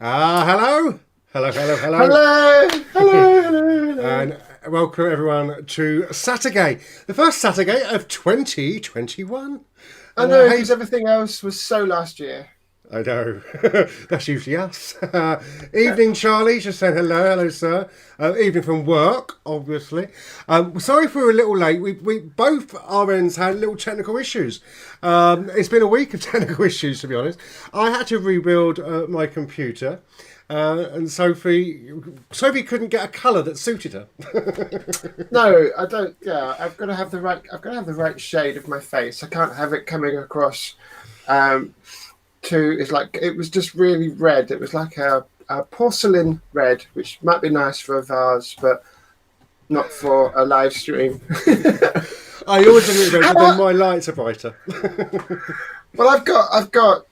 Hello. Hello, hello, hello. Hello, hello, hello, hello. And welcome everyone to SaturGAY, the first SaturGAY of 2021. I And know, hey, because everything else was so last year. I know, that's usually us. Evening, Charlie, just saying hello, sir. Evening from work, obviously. Sorry if we were a little late. We both our ends had little technical issues. It's been a week of technical issues, to be honest. I had to rebuild my computer. And Sophie couldn't get a colour that suited her. No, I don't. Yeah, I've got to have the right. I've got to have the right shade of my face. I can't have it coming across. Um, it's like it was just really red. It was like a porcelain red, which might be nice for a vase, but not for a live stream. I always look at it, but then How- my lights are brighter. well, I've got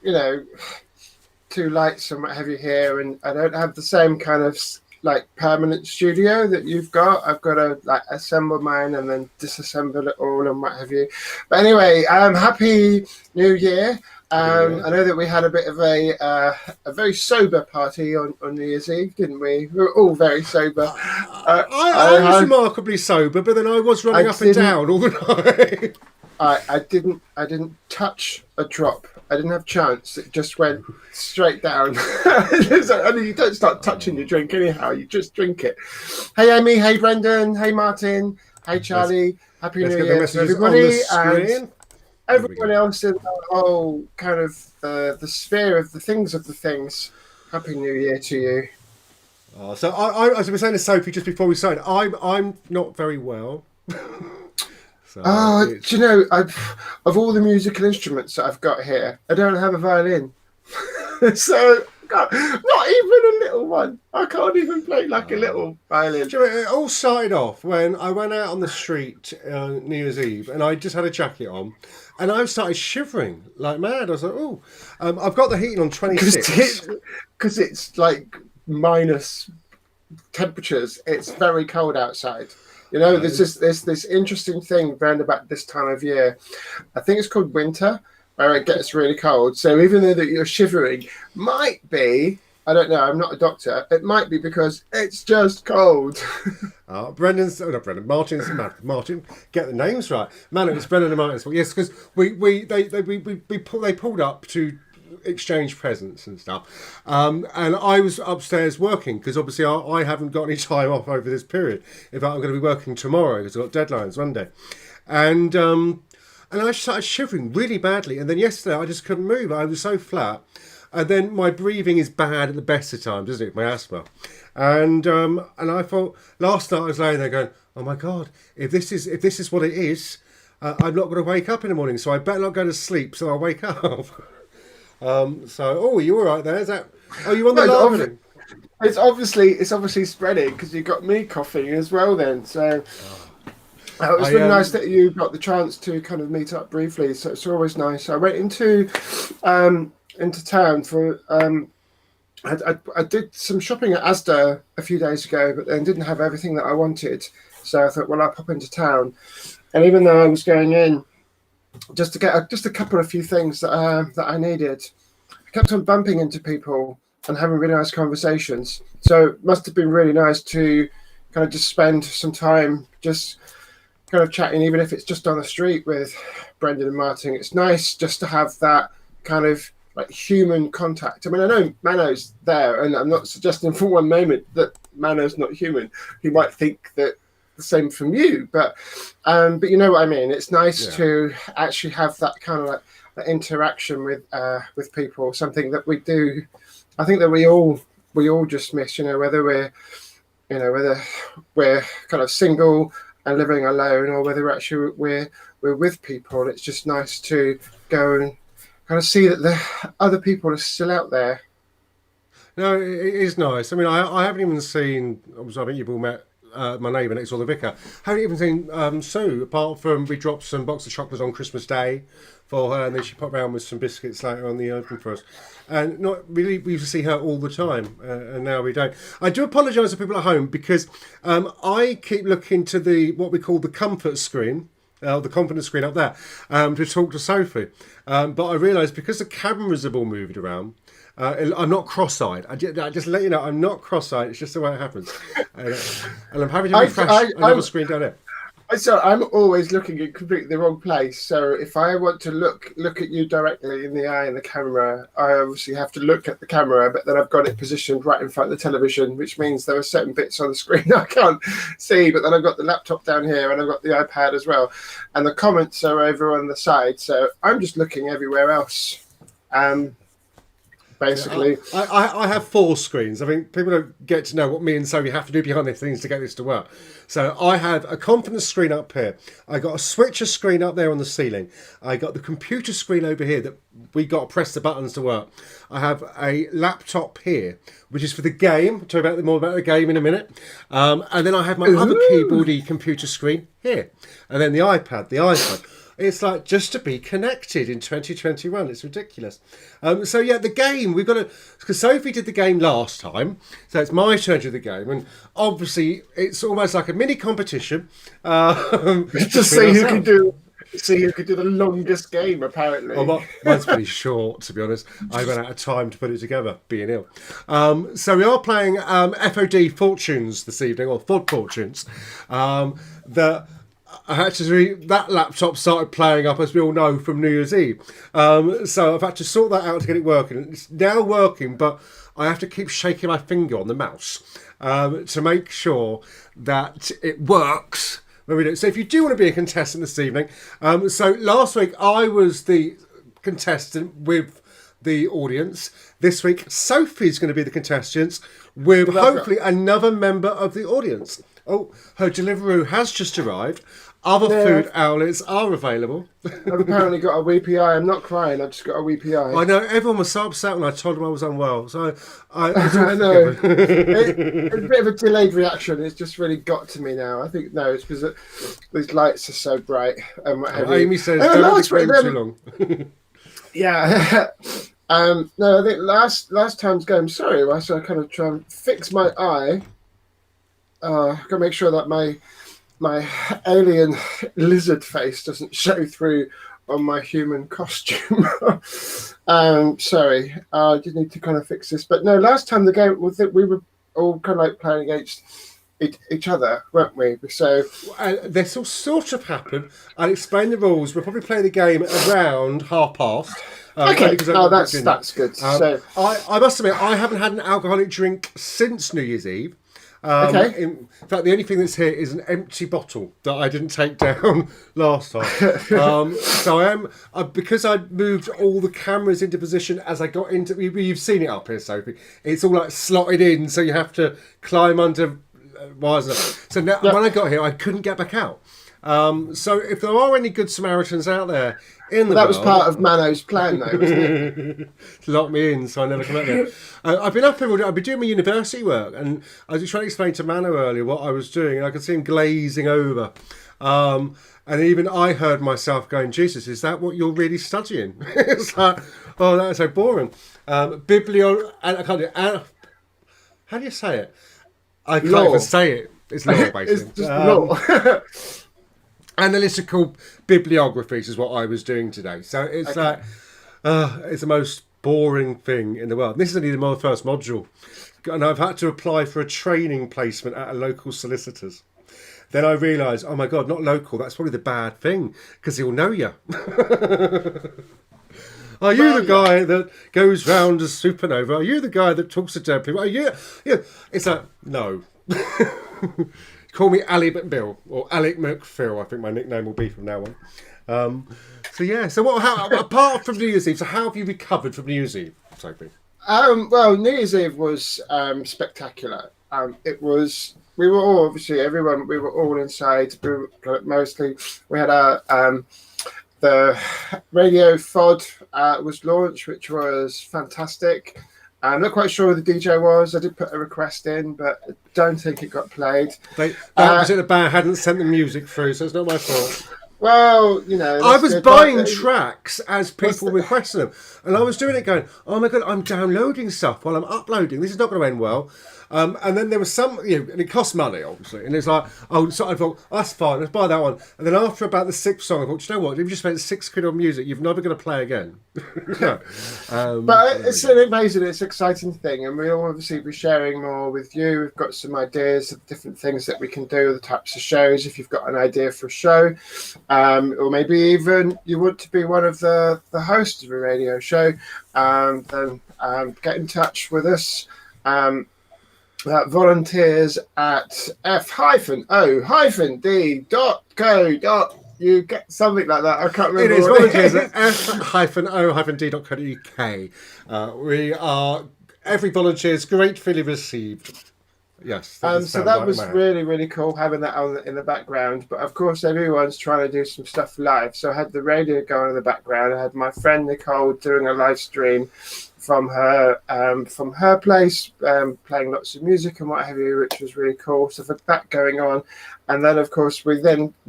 two lights and what have you here, and I don't have the same kind of like permanent studio that you've got. I've got to like assemble mine and then disassemble it all and what have you. But anyway, happy New Year. Happy New Year. I know that we had a bit of a very sober party on New Year's Eve, didn't we? We were all very sober. I was remarkably sober, but then I was running up and down all the night. I didn't touch a drop. I didn't have a chance. It just went straight down. You don't start touching your drink anyhow. You just drink it. Hey Amy. Hey Brendan. Hey Martin. Hey Charlie. Happy New Year to everybody and everyone else in the whole kind of the sphere of the things. Happy New Year to you. So I was saying to Sophie just before we started, I'm not very well. So do you know, of all the musical instruments that I've got here, I don't have a violin. So, God, not even a little one. I can't even play like a little violin. Do you know, it all started off when I went out on the street New Year's Eve and I just had a jacket on and I started shivering like mad. I was like, oh, I've got the heating on 26. Because it's like minus temperatures. It's very cold outside. You know, there's this interesting thing around about this time of year. I think it's called winter, where it gets really cold. So even though that you're shivering, might be, I don't know, I'm not a doctor, it might be because it's just cold. Martin, get the names right. Man, it was Brendan and Martin's fault. Yes, because they pulled up to exchange presents and stuff, and I was upstairs working because obviously I haven't got any time off over this period. In fact, I'm going to be working tomorrow because I've got deadlines Monday, and I started shivering really badly. And then yesterday I just couldn't move. I was so flat, and then my breathing is bad at the best of times, isn't it? My asthma, and I thought last night I was laying there going, oh my God, if this is what it is, I'm not going to wake up in the morning, so I better not go to sleep so I'll wake up. You all right there? Is that? Oh, you on the line? It's obviously spreading because you got me coughing as well. Then, so it was really nice that you got the chance to kind of meet up briefly. So it's always nice. I went into town for I did some shopping at Asda a few days ago, but then didn't have everything that I wanted. So I thought, well, I'll pop into town, and even though I was going in just to get just a couple of few things that I needed, I kept on bumping into people and having really nice conversations. So it must have been really nice to kind of just spend some time just kind of chatting, even if it's just on the street with Brendan and Martin. It's nice just to have that kind of like human contact. I mean, I know Mano's there, and I'm not suggesting for one moment that Mano's not human. He might think that the same from you, but you know what I mean. It's nice to actually have that kind of like that interaction with people. Something that we do, I think that we all just miss. You know, whether we're kind of single and living alone, or whether actually we're with people. It's just nice to go and kind of see that the other people are still out there. No, it is nice. I mean, I haven't even seen. I think you've all met my neighbour next door, the vicar. Haven't even seen Sue, apart from we dropped some box of chocolates on Christmas Day for her, and then she popped round with some biscuits later on the open for us. And not really, we used to see her all the time, and now we don't. I do apologise to people at home because I keep looking to what we call the comfort screen the conference screen up there, to talk to Sophie. But I realised because the cameras have all moved around, I'm not cross-eyed. I just let you know, I'm not cross-eyed. It's just the way it happens. And I'm having to refresh another screen down here. So I'm always looking at completely the wrong place. So if I want to look at you directly in the eye in the camera, I obviously have to look at the camera, but then I've got it positioned right in front of the television, which means there are certain bits on the screen I can't see. But then I've got the laptop down here and I've got the iPad as well, and the comments are over on the side. So I'm just looking everywhere else. Basically, I have 4 screens. I think people don't get to know what me and Sophie have to do behind the scenes to get this to work. So I have a conference screen up here. I got a switcher screen up there on the ceiling. I got the computer screen over here that we got to press the buttons to work. I have a laptop here, which is for the game. I'll talk about more about the game in a minute. And then I have my other keyboardy computer screen here, and then the iPad, the iPhone. It's like just to be connected in 2021. It's ridiculous. So yeah, the game, we've got to, because Sophie did the game last time, so it's my turn to do the game, and obviously it's almost like a mini competition. Just see who can do. See who could do the longest game, apparently. Well, mine's pretty short, to be honest. I ran out of time to put it together, being ill. So we are playing F.O.D. Fortunes this evening, or FOD Fortunes. That laptop started playing up, as we all know, from New Year's Eve. So I've had to sort that out to get it working. It's now working, but I have to keep shaking my finger on the mouse to make sure that it works. So if you do want to be a contestant this evening, so last week I was the contestant with the audience. This week Sophie's going to be the contestant with hopefully another member of the audience. Oh, her Deliveroo has just arrived. Other food outlets are available. I've apparently got a weepy eye. I'm not crying. I've just got a weepy eye. I know, everyone was so upset when I told them I was unwell. So I know. It's a bit of a delayed reaction. It's just really got to me now. I think, no, it's because these lights are so bright. Amy says, don't scream too long. Yeah. No, I think last time's game, sorry, whilst I kind of try and fix my eye, I've got to make sure that my alien lizard face doesn't show through on my human costume. Sorry, I did need to kind of fix this. But no, last time the game, we were all kind of like playing against each other, weren't we? So this will sort of happen. I'll explain the rules. We'll probably play the game around 1:30. Okay, that's good. So I must admit, I haven't had an alcoholic drink since New Year's Eve. Okay. In fact, the only thing that's here is an empty bottle that I didn't take down last time. So I am, because I moved all the cameras into position as I got into. You've seen it up here, Sophie. It's all like slotted in, so you have to climb under wires. So now, when I got here, I couldn't get back out. So if there are any good Samaritans out there in the world, that was part of Mano's plan, though, wasn't it? To lock me in, so I never come out there. I've been up here all day. I've been doing my university work, and I was trying to explain to Mano earlier what I was doing, and I could see him glazing over. And even I heard myself going, "Jesus, is that what you're really studying?" It's like, oh, that's so boring. And I can't do. How do you say it? I can't even say it. It's law, basically. It's just law. Analytical bibliographies is what I was doing today. So it's like, it's the most boring thing in the world. And this is only the first module. And I've had to apply for a training placement at a local solicitor's. Then I realised, oh my God, not local. That's probably the bad thing, because he'll know you. Are you the guy that goes round as Supernova? Are you the guy that talks to dead people? Are you? Yeah. It's like, no. Call me Ali McBill or Alec McPhil. I think my nickname will be from now on. So yeah. So apart from New Year's Eve, so how have you recovered from New Year's Eve, Sophie? Well, New Year's Eve was spectacular. It was. We were all everyone. We were all inside. Mostly, we had the radio FOD was launched, which was fantastic. I'm not quite sure who the DJ was. I did put a request in, but I don't think it got played. The band hadn't sent the music through, so it's not my fault. Well, I that's was good. buying tracks as What's people requested them, and I was doing it going, "Oh my god, I'm downloading stuff while I'm uploading. This is not going to end well." And then there was some, and it cost money, obviously. And it's like, so I thought, oh, that's fine, let's buy that one. And then after about the sixth song, I thought, you know what? If you just spent £6 on music, you're never going to play again. But it's an amazing, it's an exciting thing, and we'll obviously be sharing more with you. We've got some ideas of different things that we can do, the types of shows. If you've got an idea for a show, or maybe even you want to be one of the hosts of a radio show, then get in touch with us. Volunteers at f-o-d.co.uk, something like that. I can't remember. It is volunteers at f-o-d.co.uk. We are, every volunteer is gratefully received. Yes. So that was really, really cool having that on in the background. But of course, everyone's trying to do some stuff live. So I had the radio going in the background. I had my friend Nicole doing a live stream from her place, playing lots of music and what have you, which was really cool. So for that going on, and then of course we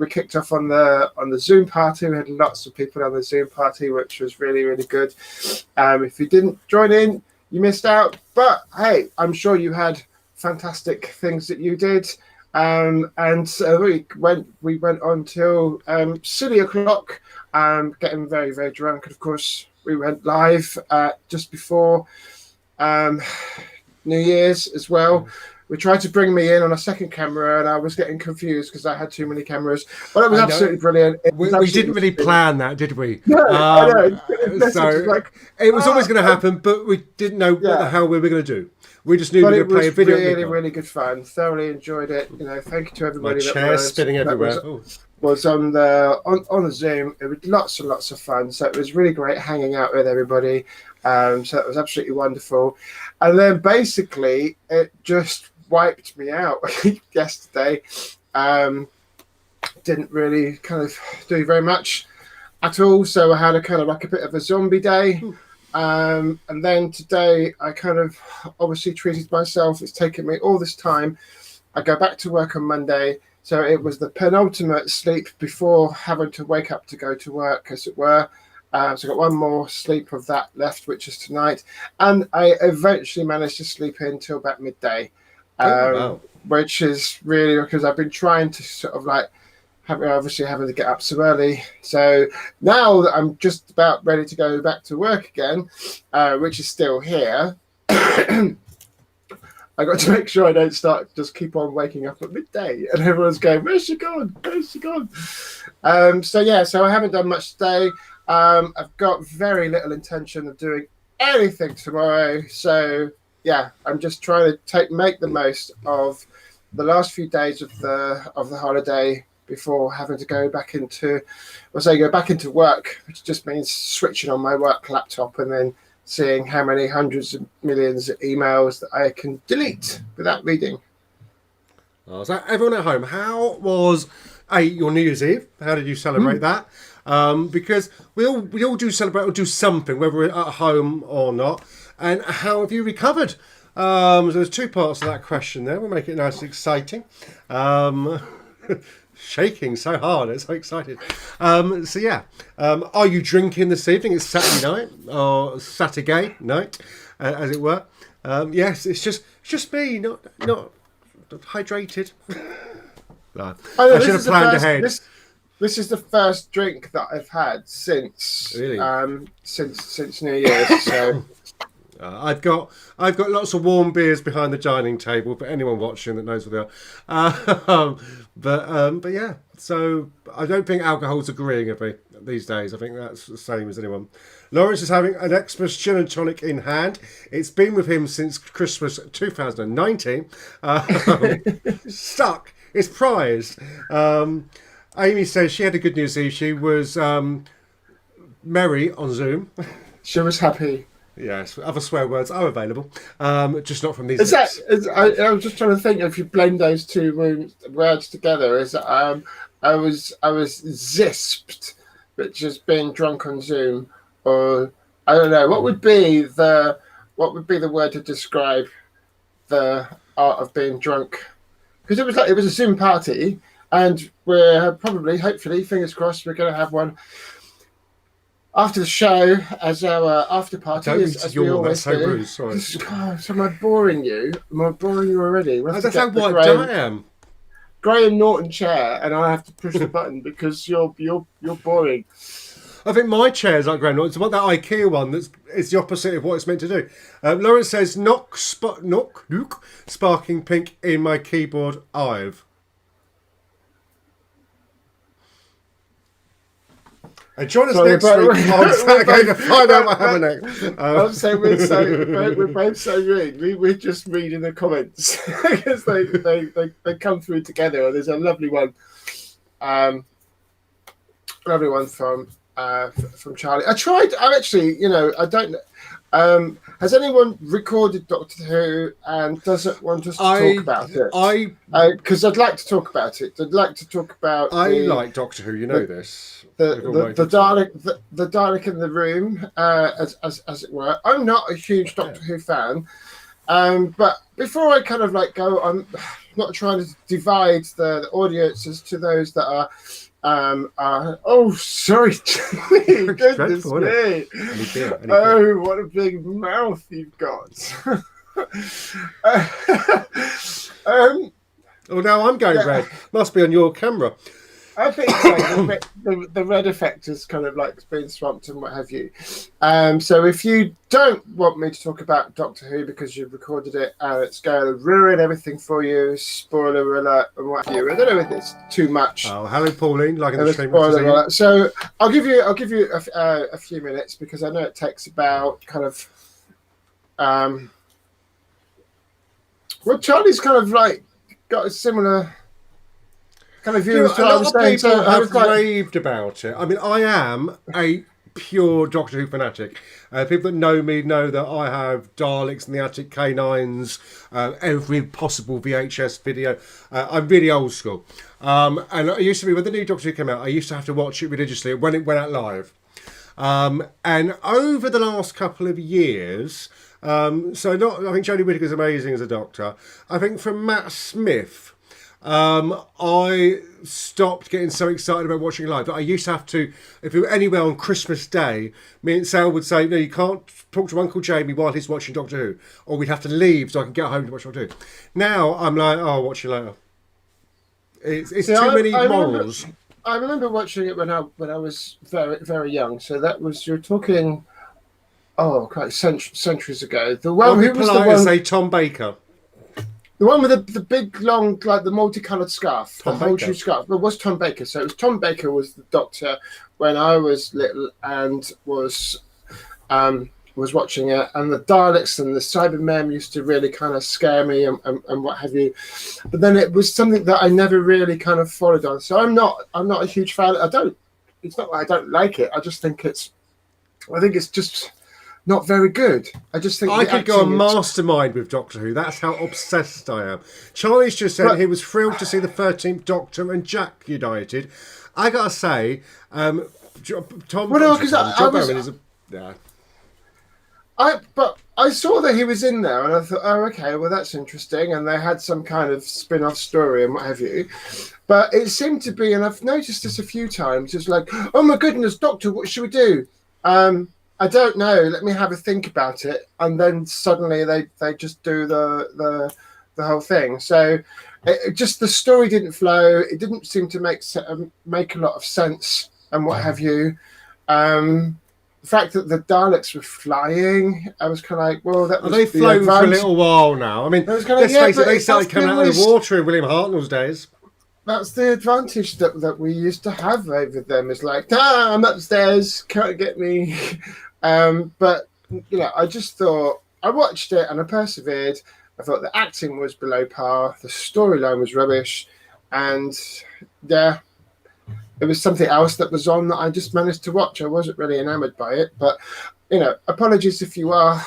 kicked off on the Zoom party. We had lots of people on the Zoom party, which was really, really good. If you didn't join in, you missed out. But hey, I'm sure you had fantastic things that you did. And so we went on till silly o'clock, getting very, very drunk. And of course, we went live just before New Year's as well. We tried to bring me in on a second camera, and I was getting confused because I had too many cameras. But it was absolutely brilliant. We didn't really plan that, did we? No, I know. So it was always going to happen, but we didn't know what the hell we were going to do. We just knew we were going to play a video. It was really, really good fun. Thoroughly enjoyed it. Thank you to everybody. My chair's spinning everywhere. Was on the Zoom. It was lots and lots of fun. So it was really great hanging out with everybody. So it was absolutely wonderful. And then basically it just wiped me out yesterday. Didn't really kind of do very much at all. So I had a kind of like a bit of a zombie day. And then today I kind of obviously treated myself. It's taken me all this time. I go back to work on Monday. So it was the penultimate sleep before having to wake up to go to work, as it were. So I got one more sleep of that left, which is tonight. And I eventually managed to sleep in till about midday, which is really because I've been trying to sort of like obviously having to get up so early. So now that I'm just about ready to go back to work again, which is still here, I got to make sure I don't just keep on waking up at midday and everyone's going, where's she gone? Where's she gone? So I haven't done much today. I've got very little intention of doing anything tomorrow. So yeah, I'm just trying to make the most of the last few days of the holiday before having to go back into work, which just means switching on my work laptop and then seeing how many hundreds of millions of emails that I can delete without reading. So everyone at home, how was your New Year's Eve? How did you celebrate that? Because we all do celebrate or do something, whether we're at home or not. And how have you recovered? So there's two parts of that question there. We'll make it nice and exciting. Shaking so hard, it's so excited. Are you drinking this evening? It's Saturday night or SaturGAY night, as it were. Yes, it's just me, not hydrated. No, I should have planned ahead. This is the first drink that I've had since since New Year's. So. I've got lots of warm beers behind the dining table for anyone watching that knows what they are. But yeah, so I don't think alcohol's agreeing with me these days. I think that's the same as anyone. Lawrence is having an Xmas gin and tonic in hand. It's been with him since Christmas 2019. Stuck. It's prized. Amy says she had a good New Year's Eve. She was merry on Zoom. She was happy. Yes, other swear words are available, just not from these. I was just trying to think if you blend those two words together. I was zisped, which is being drunk on Zoom, or I don't know what would be the word to describe the art of being drunk, because it was a Zoom party, And we're probably, hopefully, fingers crossed, we're going to have one after the show as our after party, Don't as we always that's so do. rude, sorry. God, so am I boring you? Am I boring you already? That's how wiped I am. Graham Norton chair, and I have to push the button because you're boring. I think my chair's like Graham Norton. It's about that IKEA one it's the opposite of what it's meant to do. Lawrence says, knock, sparking pink in my keyboard I've. And join us next week on SaturGAY to find out what happened next. I'm saying we're both so rude. We're just reading the comments because they come through together. And there's a lovely one from Charlie. I'm actually, I don't know. Has anyone recorded Doctor Who and doesn't want us to talk about it? Because I'd like to talk about it. I'd like to talk about. I like Doctor Who. You know this. The Dalek in the room, as it were. I'm not a huge Doctor Who fan, but before I kind of go, I'm not trying to divide the audiences to those that are. Oh, sorry, goodness me! Oh, what a big mouth you've got! Oh, now I'm going red. Must be on your camera. I think so. The red effect is kind of being swamped and what have you. So if you don't want me to talk about Doctor Who because you've recorded it and it's going to ruin everything for you, spoiler alert and what have you. I don't know if it's too much. Oh, hello, Pauline. Like in the spoiler alert. So I'll give you a few minutes because I know it takes about kind of. Well, Charlie's kind of got a similar. Kind of views a lot of people have raved about it. I mean, I am a pure Doctor Who fanatic. People that know me know that I have Daleks in the attic, K9s, every possible VHS video. I'm really old school. And I used to be, when the new Doctor Who came out, I used to have to watch it religiously when it went out live. And over the last couple of years, I think Jodie Whittaker's amazing as a Doctor. I think from Matt Smith, I stopped getting so excited about watching live that I used to have to, if we were anywhere on Christmas Day, me and Sal would say, no, you can't talk to Uncle Jamie while he's watching Doctor Who, or we'd have to leave so I can get home to watch Doctor Who. Now I'm like, oh, I'll watch you later. It's too many morals. I remember watching it when I was very, very young. So that was, you're talking, quite centuries ago. The one who was the one, say Tom Baker. The one with the big, long, the multicoloured scarf. Tom the whole true scarf. It was Tom Baker. So it was Tom Baker was the Doctor when I was little and was watching it. And the Daleks and the Cybermen used to really kind of scare me and what have you. But then it was something that I never really kind of followed on. So I'm not a huge fan. It's not that I don't like it. I just think it's just not very good. I just think I could go on Mastermind with Doctor Who. That's how obsessed I am. Charlie's just said he was thrilled to see the 13th Doctor and Jack united. I gotta say, Tom. Well, no, because I saw that he was in there, and I thought, oh, okay, well that's interesting, and they had some kind of spin-off story and what have you. But it seemed to be, and I've noticed this a few times. It's like, oh my goodness, Doctor, what should we do? I don't know. Let me have a think about it, and then suddenly they just do the whole thing. So, just the story didn't flow. It didn't seem to make a lot of sense, and what have you. The fact that the Daleks were flying, I was kind of like, well, that was they flown for a little while now. I mean, let's face it, they started coming out of the water in William Hartnell's days. That's the advantage that we used to have over them. Is like, I'm upstairs, can't get me. But I just thought, I watched it and I persevered. I thought the acting was below par, the storyline was rubbish, and it was something else that was on that I just managed to watch. I wasn't really enamoured by it, but apologies if you are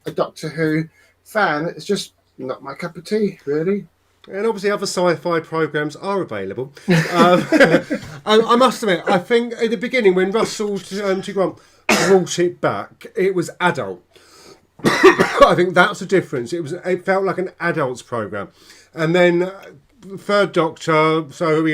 a Doctor Who fan. It's just not my cup of tea, really. And obviously other sci-fi programmes are available. I must admit, I think at the beginning when Russell T. Grant brought it back, it was adult. I think that's the difference. It felt like an adults programme. And then third Doctor, so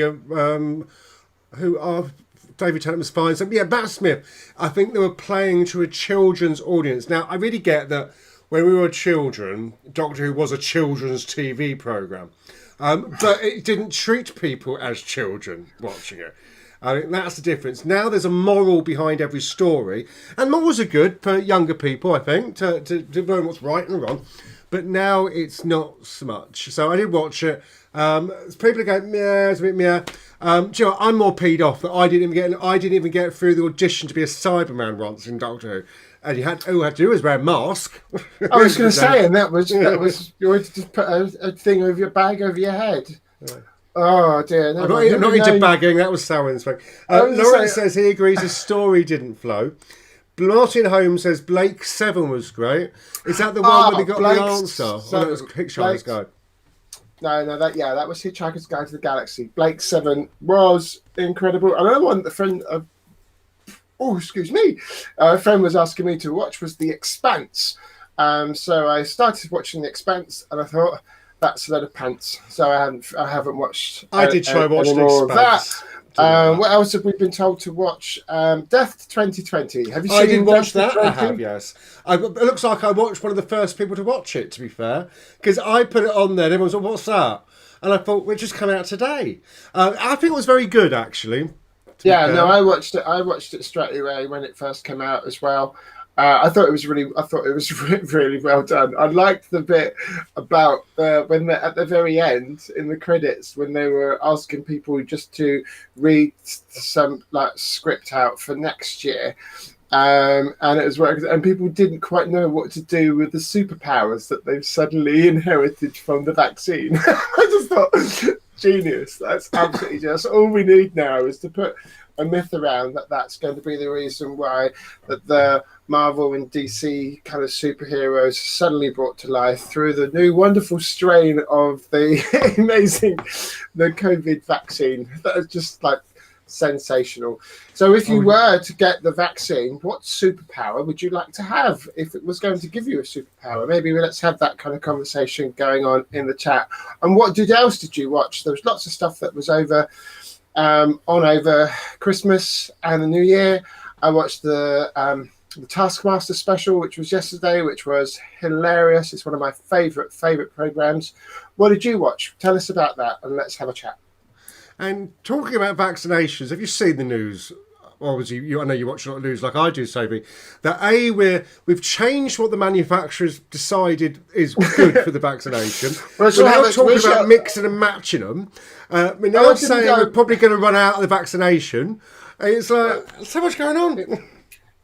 who are David Tennant was fine. So yeah, Matt Smith. I think they were playing to a children's audience. Now I really get that when we were children, Doctor Who was a children's TV program, but it didn't treat people as children watching it. I think that's the difference. Now there's a moral behind every story, and morals are good for younger people, I think, to learn what's right and wrong. But now it's not so much. So I did watch it. People are going, yeah, it's a bit meh. Do you know, I'm more peed off that I didn't even get through the audition to be a Cyberman once in Doctor Who. And all you had to do was wear a mask. I was going to say, and that was you wanted to put a thing over your bag over your head. Yeah. Oh dear! I'm not into bagging. That was Samhain's thing. Lauren says he agrees the story didn't flow. Martin Holmes says Blake 7 was great. Is that the one where they got the answer? Or that was Hitchhiker's Guide. No, that was Hitchhiker's Guide to the Galaxy. Blake 7 was incredible. Another one, a friend was asking me to watch was The Expanse. So I started watching The Expanse, and I thought, that's a load of pants. So I haven't watched. I did try watching The Expanse. What else have we been told to watch? Death 2020. Have you seen? I did watch that. I have, yes. It looks like I watched one of the first people to watch it. To be fair, because I put it on there, and everyone was like, "What's that?" And I thought, "We're just coming out today." I think it was very good, actually. Yeah, no, I watched it. I watched it straight away when it first came out as well. I thought it was really well done. I liked the bit about when they at the very end in the credits when they were asking people just to read some script out for next year, and it was and people didn't quite know what to do with the superpowers that they've suddenly inherited from the vaccine. I just thought, genius! That's absolutely just all we need now is to put a myth around that's going to be the reason why that the Marvel and DC kind of superheroes suddenly brought to life through the new wonderful strain of the the COVID vaccine. That is just sensational. So if you were to get the vaccine, what superpower would you like to have if it was going to give you a superpower? Maybe let's have that kind of conversation going on in the chat. And what else did you watch? There was lots of stuff that was over Christmas and the New Year. I watched the Taskmaster special, which was yesterday, which was hilarious. It's one of my favorite programs. What did you watch? Tell us about that, and let's have a chat. And talking about vaccinations, have you seen the news? Obviously, I know you watch a lot of news like I do, Sophie. That we've changed what the manufacturers decided is good for the vaccination. We're now talking about mixing and matching them. We're now saying we're probably going to run out of the vaccination. It's so much going on.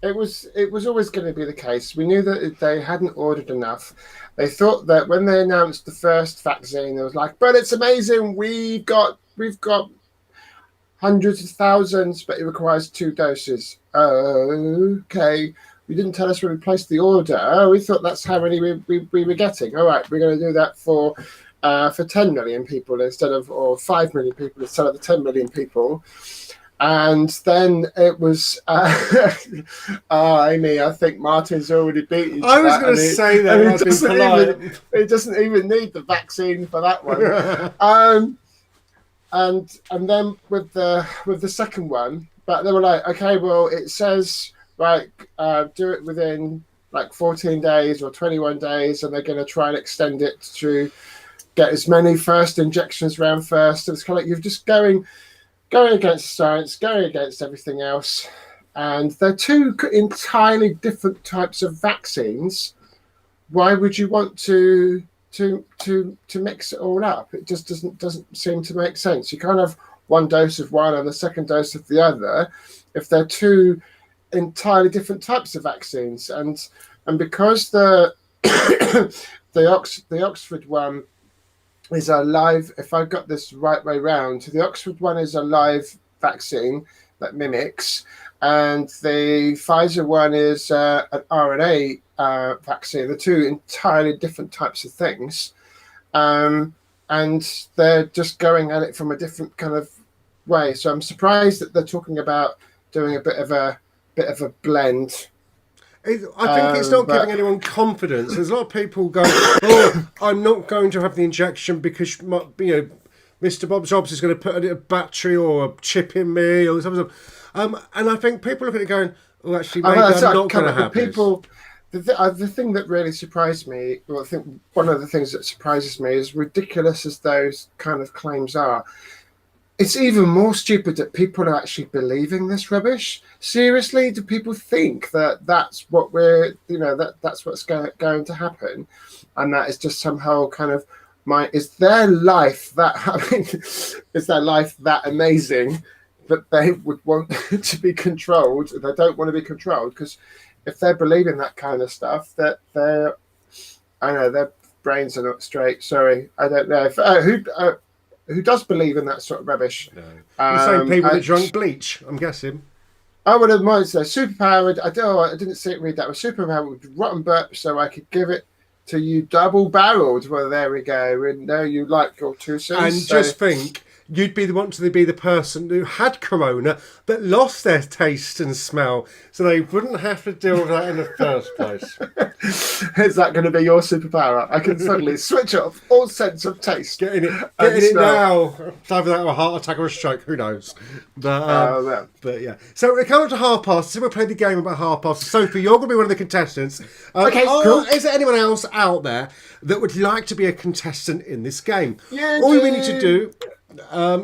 It was always going to be the case. We knew that they hadn't ordered enough. They thought that when they announced the first vaccine, they was like, "But it's amazing. We've got hundreds of thousands, but it requires 2 doses." Okay. You didn't tell us when we placed the order. Oh, we thought that's how many we were getting. All right, we're going to do that for 10 million people or 5 million people instead of the 10 million people. And then it was, Amy, I think Martin's already beaten you. I was going to say that. He doesn't even need the vaccine for that one. And then with the second one, but they were like, okay, well, it says, do it within 14 days or 21 days, and they're going to try and extend it to get as many first injections around first. And it's kind of like you're just going against science, going against everything else. And they're 2 entirely different types of vaccines. Why would you want to mix it all up? It just doesn't seem to make sense. You can't have 1 dose of one and the second dose of the other if they're 2 entirely different types of vaccines. And because the Oxford one is a live, if I got this right way round, the Oxford one is a live vaccine that mimics, and the Pfizer one is an RNA vaccine. They're 2 entirely different types of things, and they're just going at it from a different kind of way. So I'm surprised that they're talking about doing a bit of a blend. I think it's not giving anyone confidence. There's a lot of people going, "Oh, I'm not going to have the injection because my Mr. Bob Jobs is going to put a battery or a chip in me or something. And I think people look at it going, well, actually, maybe I'm not going to have people. The thing that really surprised me, well, I think one of the things that surprises me, as ridiculous as those kind of claims are, it's even more stupid that people are actually believing this rubbish. Seriously, do people think that that's what that's what's going to happen, and that is just somehow kind of is their life that is their life that amazing that they would want to be controlled? They don't want to be controlled because if they're believing that kind of stuff, that their brains are not straight. Sorry, I don't know if who does believe in that sort of rubbish. No. The same people that drunk bleach, I'm guessing. I would have mine said superpowered. I didn't see it read that was superpowered with rotten burp, so I could give it to you double barreled. Well, there we go. And now you like your 2 cents. And just think, you'd be the person who had corona that lost their taste and smell, so they wouldn't have to deal with that in the first place. Is that going to be your superpower? I can suddenly switch off all sense of taste. Getting it now. Either that or a heart attack or a stroke, who knows? But yeah. So we're coming up to half past. So we'll play the game about half past. Sophie, you're going to be one of the contestants. Okay, cool. Is there anyone else out there that would like to be a contestant in this game? Yeah, all we need to do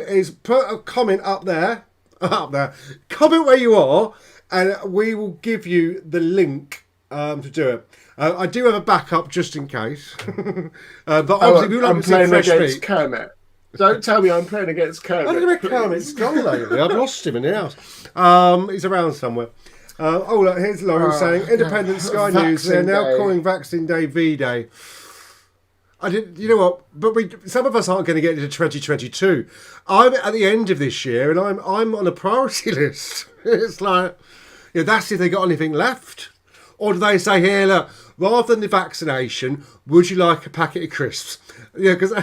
is put a comment up there, comment where you are, and we will give you the link to do it. I do have a backup just in case, but obviously we I'm playing against Kermit. Don't tell me I'm playing against Kermit. I don't know where Kermit's gone lately. I've lost him in the house. He's around somewhere. Look, here's Lauren saying, Independent Sky News, they're now calling Vaccine Day V-Day. You know what? But some of us aren't going to get into 2022. I'm at the end of this year, and I'm on a priority list. It's like, that's if they got anything left, or do they say, here, look, rather than the vaccination, would you like a packet of crisps? Yeah, because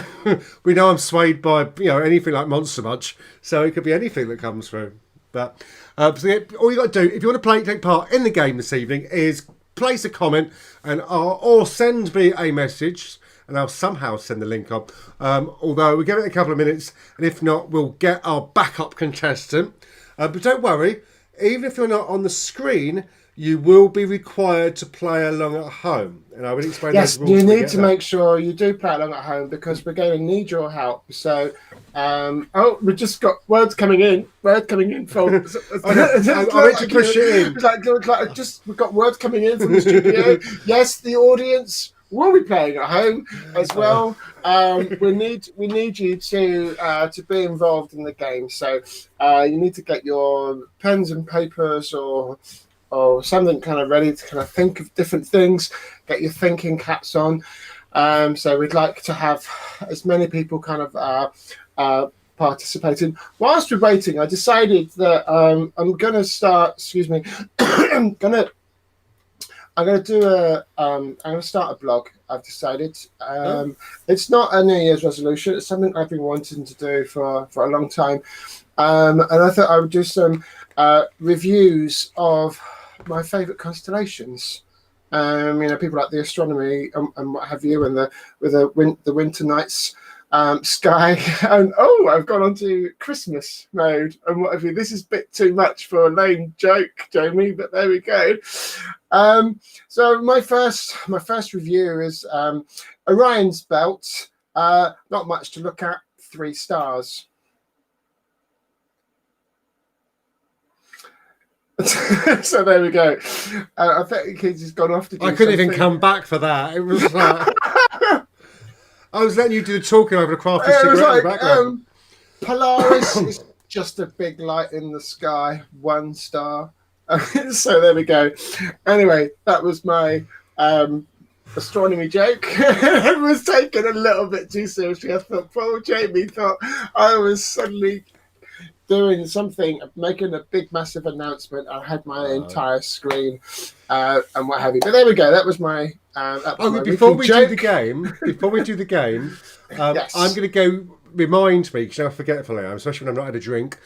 we know I'm swayed by anything like Monster Munch, so it could be anything that comes through. But all you got to do, if you want to take part in the game this evening, is place a comment or send me a message. And I'll somehow send the link on. Although we'll give it a couple of minutes, and if not, we'll get our backup contestant. But don't worry, even if you're not on the screen, you will be required to play along at home. And I will explain. Yes, you need to make sure you do play along at home because we're going to need your help. So, we've just got words coming in. From. I meant to push it in. We've got words coming in from the studio. Yes, the audience. We'll be playing at home as well. We need you to be involved in the game. So you need to get your pens and papers or something kind of ready to kind of think of different things. Get your thinking caps on. So we'd like to have as many people kind of participating. Whilst we're waiting, I decided that I'm going to start. Excuse me. I'm going to start a blog. I've decided. It's not a New Year's resolution. It's something I've been wanting to do for a long time. And I thought I would do some reviews of my favourite constellations. People like the astronomy and what have you, and the winter nights sky. And I've gone on to Christmas mode and what have you. This is a bit too much for a lame joke, Jamie, but there we go. So my first review is Orion's belt. Not much to look at. 3 stars. So there we go. I think he's just gone off to do I couldn't something. even come back for that. It was like I was letting you do the talking over the craft cigarette in the background. Polaris is just a big light in the sky. 1 star. So there we go. Anyway, that was my astronomy joke. It was taken a little bit too seriously. I thought poor Jamie thought I was suddenly doing something, making a big massive announcement. I had my entire screen and what have you. But there we go. That was my before we do the game, yes. I'm going to go remind me, because I'm forgetful now, especially when I've not had a drink,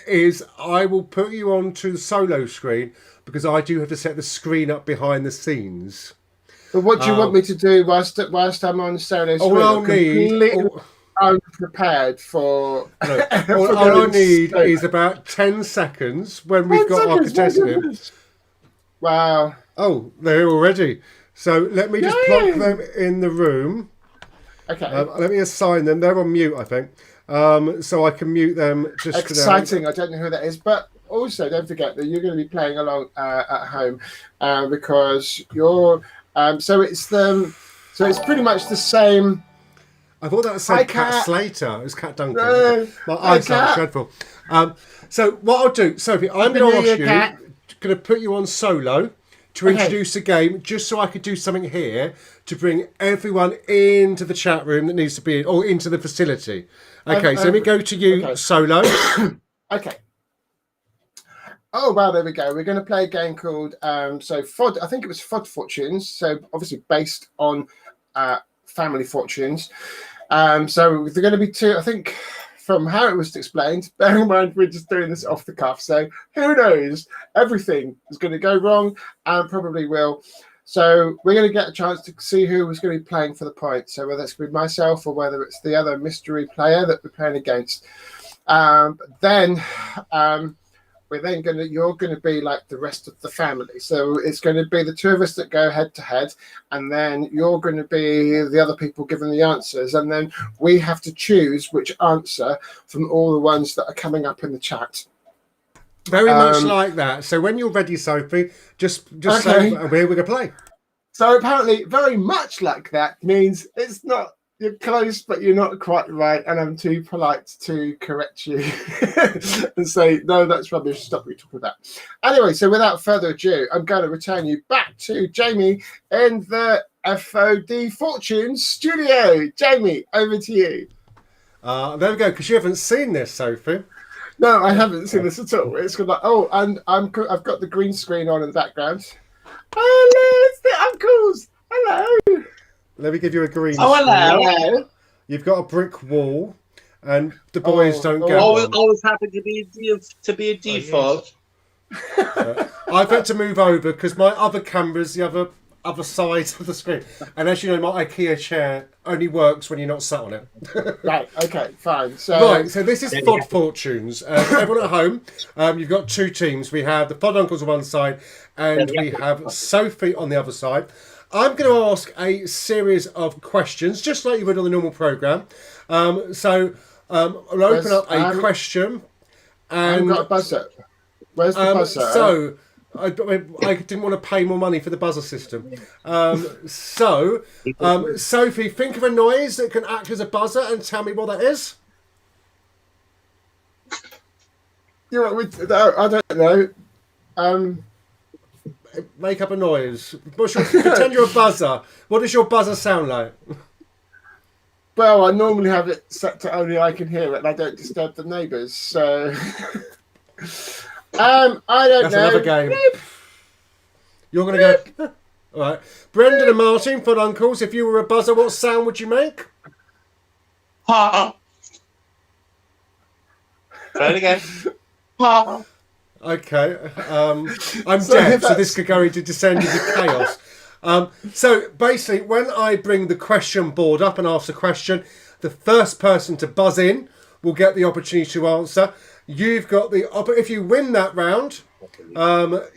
is I will put you onto the solo screen because I do have to set the screen up behind the scenes. But what do you want me to do whilst I'm on solo screen? unprepared for. No, for all I going need straight. is about 10 seconds when we've 10 got our seconds, my contestant. goodness. Wow. Oh, they're here already. So let me just plonk Yay. them in the room. Okay. Let me assign them. They're on mute, I think. So I can mute them just Exciting. I don't know who that is, but also don't forget that you're going to be playing along at home because you're. So it's pretty much the same. I thought that said Hi, Cat Cat. Slater. It's Cat Duncan. No. My Hi, eyesight's Cat. dreadful. So what I'll do, Sophie, I'm Happy going New to ask Year, you, Cat. going to put you on solo to Okay. introduce a game, just so I could do something here to bring everyone into the chat room that needs to be in, or into the facility. Okay, so let me go to you, okay. solo. Okay. Oh wow, there we go. We're going to play a game called FOD. I think it was FOD Fortunes. So obviously based on family fortunes. So they're going to be two. I think from how it was explained. Bearing in mind we're just doing this off the cuff, so who knows? Everything is going to go wrong, and probably will. So we're going to get a chance to see who was going to be playing for the point. So whether it's with myself or whether it's the other mystery player that we're playing against. You're going to be like the rest of the family. So it's going to be the two of us that go head to head, and then you're going to be the other people giving the answers, and then we have to choose which answer from all the ones that are coming up in the chat. Very much like that. So when you're ready, Sophie, just say where we're going to play. So apparently, very much like that means it's not. You're close, but you're not quite right, and I'm too polite to correct you and say, no, that's rubbish, stop me talking about. Anyway, so without further ado, I'm going to return you back to Jamie in the FOD Fortunes studio. Jamie, over to you. There we go, because you haven't seen this, Sophie. No, I haven't seen this at all. It's like, and I've got the green screen on in the background. Hello, it's the uncles. Hello. Let me give you a green screen. Hello. You've got a brick wall, and the boys don't get one. Always happy to be a default. I've had to move over because my other camera's the other side of the screen. And as you know, my IKEA chair only works when you're not sat on it. Right, okay, fine. So this is FOD Fortunes. Everyone at home, you've got two teams. We have the FOD Uncles on one side, and we have Sophie on the other side. I'm going to ask a series of questions, just like you would on the normal programme. I'll open up a question. And I've got a buzzer. Where's the buzzer? So, I didn't want to pay more money for the buzzer system. Sophie, think of a noise that can act as a buzzer and tell me what that is. I don't know. Make up a noise. Pretend you're a buzzer. What does your buzzer sound like? Well, I normally have it set to only I can hear it and I don't disturb the neighbours. So, I don't know. That's another game. You're going to go... All right. Brendan and Martin, FOD Uncles, if you were a buzzer, what sound would you make? Ha. Try it again. Ha. Okay, I'm deaf, so this could go into descend into chaos. So basically, when I bring the question board up and ask a question, the first person to buzz in will get the opportunity to answer. You've got if you win that round,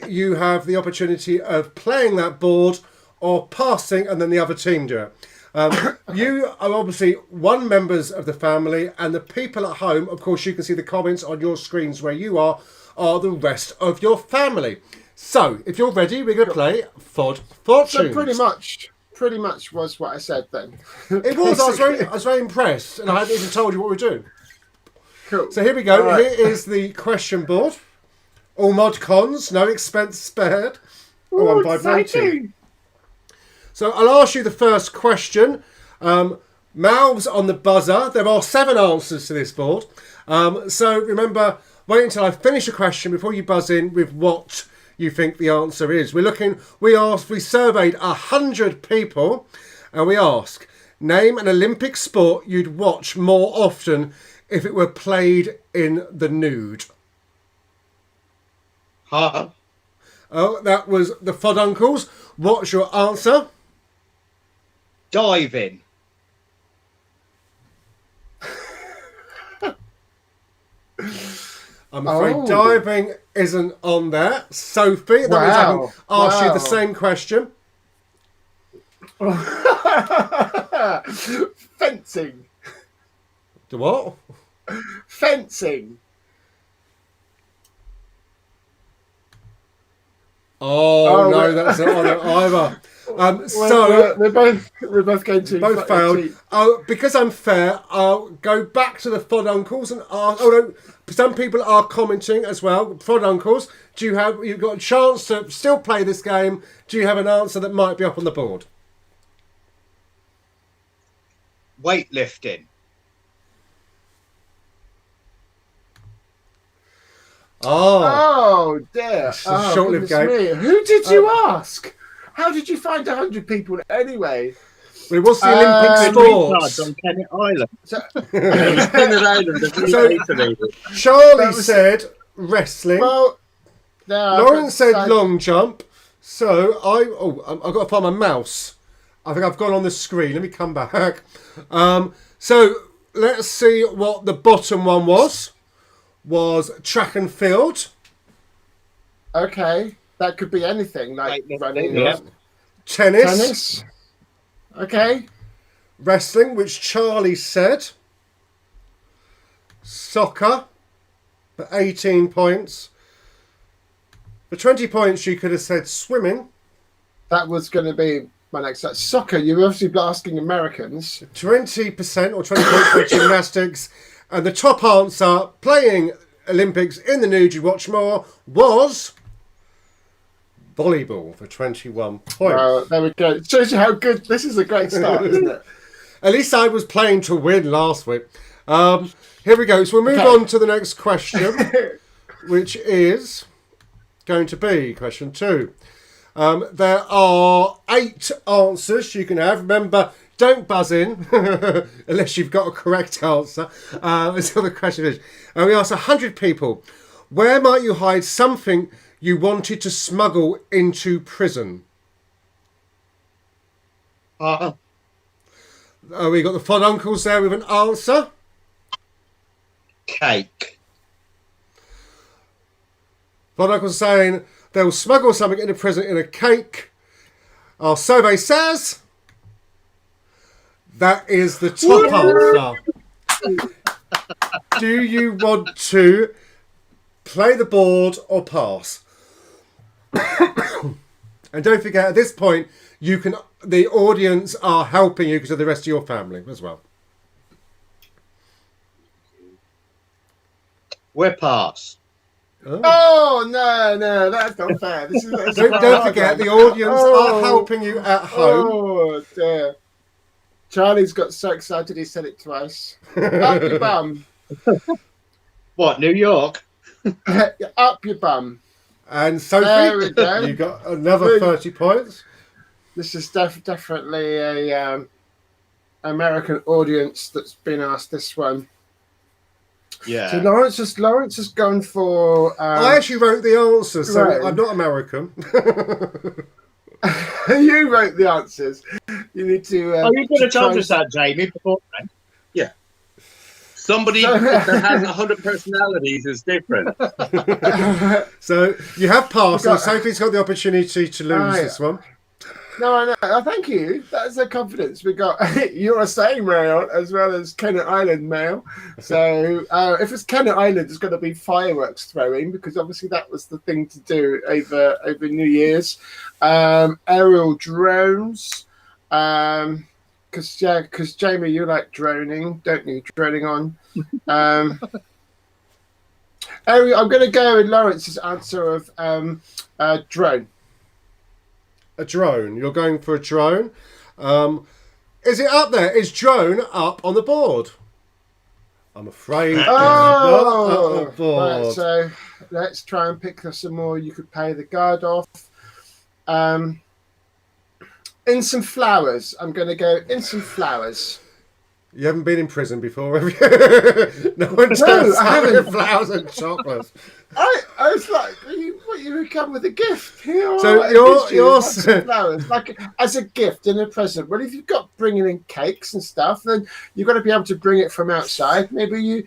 you have the opportunity of playing that board or passing, and then the other team do it. You are obviously one members of the family, and the people at home, of course, you can see the comments on your screens where you are the rest of your family. So, if you're ready, we're going to play FOD Fortunes. So pretty much was what I said then. It was. I was very impressed, and I hadn't even told you what we're doing. Cool. So here we go. Right. Here is the question board. All mod cons, no expense spared. Ooh, I'm vibrating. So I'll ask you the first question. Mouths on the buzzer. There are 7 answers to this board. So remember, wait until I finish a question before you buzz in with what you think the answer is. We surveyed 100 people, and we ask, name an Olympic sport you'd watch more often if it were played in the nude. Ha. Oh, that was the FOD Uncles. What's your answer? Diving. I'm afraid Oh. diving isn't on there. Sophie, that means I can ask you the same question. Fencing. The what? Fencing. Oh no, that's not on it either. We're both going to both failed. Because I'm fair, I'll go back to the FOD uncles and ask. Oh no, some people are commenting as well. FOD uncles, you've got a chance to still play this game? Do you have an answer that might be up on the board? Weightlifting. Oh dear! Short-lived game. Me. Who did you ask? How did you find 100 people anyway? Well, it was the Olympic sports on Kennett Island. Charlie said wrestling. Well, Lawrence said long jump. So I've got to find my mouse. I think I've gone on the screen. Let me come back. So let's see what the bottom one was. Was track and field. Okay, that could be anything like running. Yeah. Tennis. Okay. Wrestling, which Charlie said. Soccer for 18 points. For 20 points, you could have said swimming. That was going to be my next. Soccer, you were obviously asking Americans. 20% or 20 points for gymnastics. And the top answer, playing Olympics in the nude, you watch more, was volleyball for 21 points. Well, there we go. It shows you how good. This is a great start, isn't it? At least I was playing to win last week. Here we go. So we'll move on to the next question, which is going to be question 2. There are 8 answers you can have. Remember, don't buzz in unless you've got a correct answer. Until the question is. And we asked 100 people, where might you hide something you wanted to smuggle into prison? We got the FOD uncles there with an answer. Cake. FOD uncles saying they'll smuggle something into prison in a cake. Our survey says that is the top answer. Do you want to play the board or pass? And don't forget, at this point, the audience are helping you because of the rest of your family as well. We're pass. Oh no, that's not fair. Don't forget, the audience are helping you at home. Oh dear. Charlie's got so excited he said it twice. Up your bum. What, New York? Up your bum. And Sophie, there we go. You got another 30 points. This is definitely a American audience that's been asked this one. Yeah. So Lawrence has gone for. I actually wrote the answer, so right. I'm not American. You wrote the answers. You need to. You could have told us that, Jamie, beforehand. Yeah. Somebody that has 100 personalities is different. So you have passed, and Sophie's got the opportunity to lose this one. No, I know. Oh, thank you. That's the confidence we got. You're a same male as well as Kennett Island male. So if it's Kennett Island, it's going to be fireworks throwing because obviously that was the thing to do over New Year's. Aerial drones. Because Jamie, you like droning, don't you? Droning on. I'm going to go with Lawrence's answer of drone. A drone. You're going for a drone. Is it up there? Is drone up on the board? I'm afraid it's not up on the board. Right, so let's try and pick some more. You could pay the guard off. In some flowers. I'm going to go in some flowers. You haven't been in prison before, have you? No one turns out flowers and chocolates. I was like, you come with a gift. Here So you're flowers, like as a gift in a present. Well, if you've got bringing in cakes and stuff, then you've got to be able to bring it from outside. Maybe you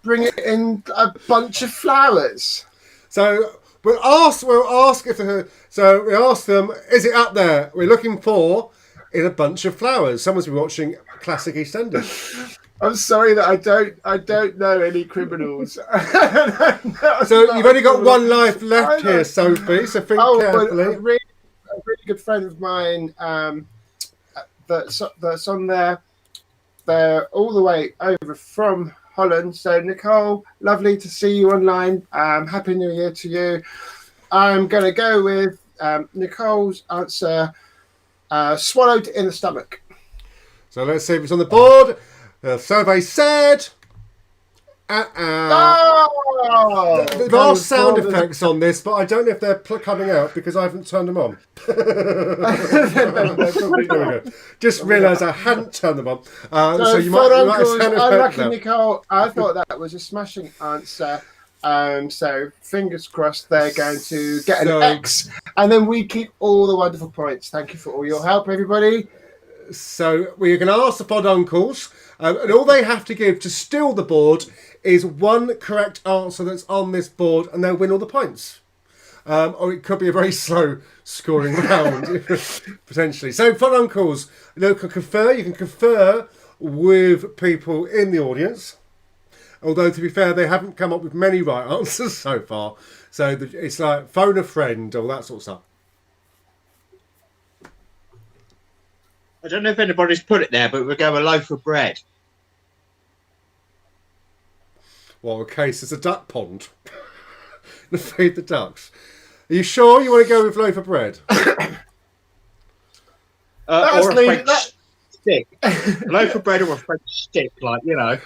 bring it in a bunch of flowers. So we'll ask if so we ask them, is it up there? We're looking for in a bunch of flowers. Someone's been watching classic EastEnders. I'm sorry that I don't know any criminals. So you've only got one life left here, Sophie. So think carefully. A really good friend of mine that's on there. They're all the way over from Holland. So Nicole, lovely to see you online. Happy New Year to you. I'm going to go with Nicole's answer. Swallowed in the stomach. So let's see if it's on the board. The survey said. Oh! There are sound effects on this, but I don't know if they're coming out because I haven't turned them on. Just realised I hadn't turned them on. So you might have sound effect unlucky now. Nicole. I thought that was a smashing answer. So fingers crossed they're going to get an X, and then we keep all the wonderful points. Thank you for all your help, everybody. So we're going to ask the Pod Uncles, and all they have to give to steal the board is one correct answer that's on this board, and they'll win all the points. Or it could be a very slow scoring round, potentially. So Pod Uncles, you can confer with people in the audience. Although, to be fair, they haven't come up with many right answers so far. So it's like phone a friend, all that sort of stuff. I don't know if anybody's put it there, but we'll go a loaf of bread. Well, okay, so it's a duck pond. To feed the ducks. Are you sure you want to go with loaf of bread? Or a French stick. A loaf of bread or a French stick, like, you know.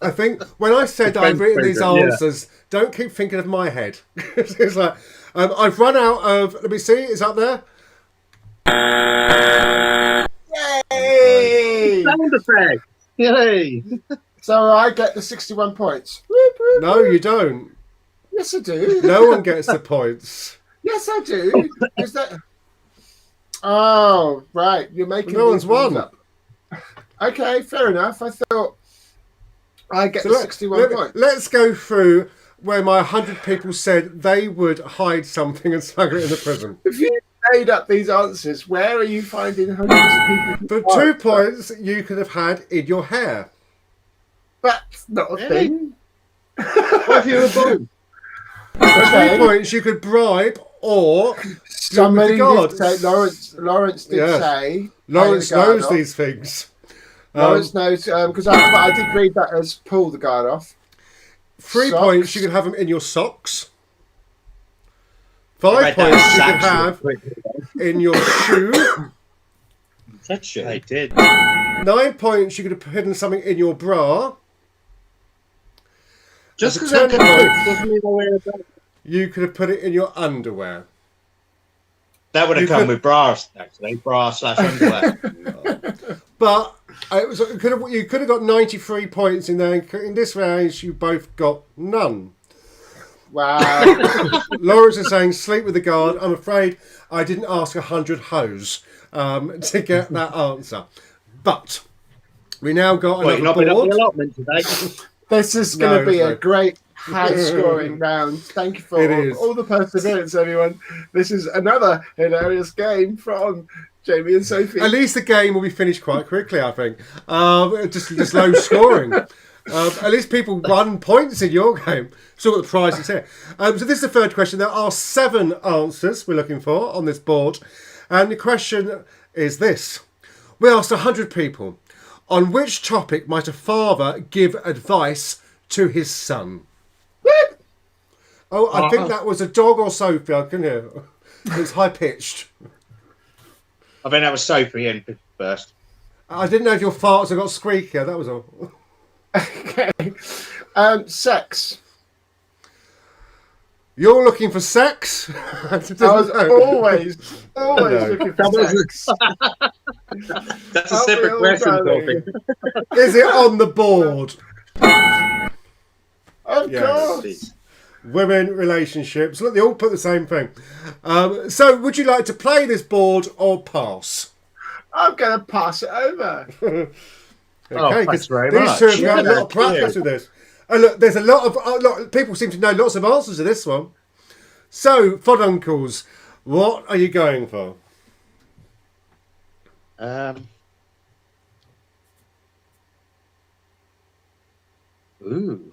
I think when I said I've written these answers, don't keep thinking of my head. It's like, I've run out of, let me see, it's up there. Yay! Sound effect! Yay! So I get the 61 points. No, you don't. Yes, I do. No one gets the points. Yes, I do. Is that? Oh, right. You're making. No one's won. Up. Okay, fair enough. I thought I get the 61 points. Let's go through where my 100 people said they would hide something and smuggle it in the prison. If you made up these answers, where are you finding hundreds of people? The 2 points you could have had in your hair. That's not a thing. What if you were born? Okay. 3 points you could bribe or somebody God. did say, Lawrence did say. Lawrence knows these things. Lawrence knows, because I did read that as pull the guard off. 3 points you could have them in your socks. 5 points you could have in your shoe. That shit I did. 9 points you could have hidden something in your bra. Just because I doesn't mean I wear a bra. You could have put it in your underwear. That would have come with bras, actually. Bra/underwear. But you could have got 93 points in there. In this round, you both got none. Wow. Lawrence is saying, sleep with the guard. I'm afraid I didn't ask 100 hoes to get that answer. But we now got another board. This is going to be a great high-scoring round. Thank you for all the perseverance, everyone. This is another hilarious game from Jamie and Sophie. At least the game will be finished quite quickly, I think. Just low scoring. At least people won points in your game. Still got the prizes here. So this is the third question. There are 7 answers we're looking for on this board. And the question is this. We asked 100 people, on which topic might a father give advice to his son? Oh, I think that was a dog or Sophie. I couldn't hear. It was high-pitched. I think that was Sophie in first. I didn't know if your farts have got squeakier. That was all. Okay. Sex. You're looking for sex? I was always looking for sex. That's a separate question, Sophie. Is it on the board? Of course. Women, relationships. Look, they all put the same thing. So, would you like to play this board or pass? I'm going to pass it over. Okay, thanks very these much. two have got a lot of Yeah, practice with this. And look, there's a lot of people seem to know lots of answers to this one. So, Foduncles, what are you going for?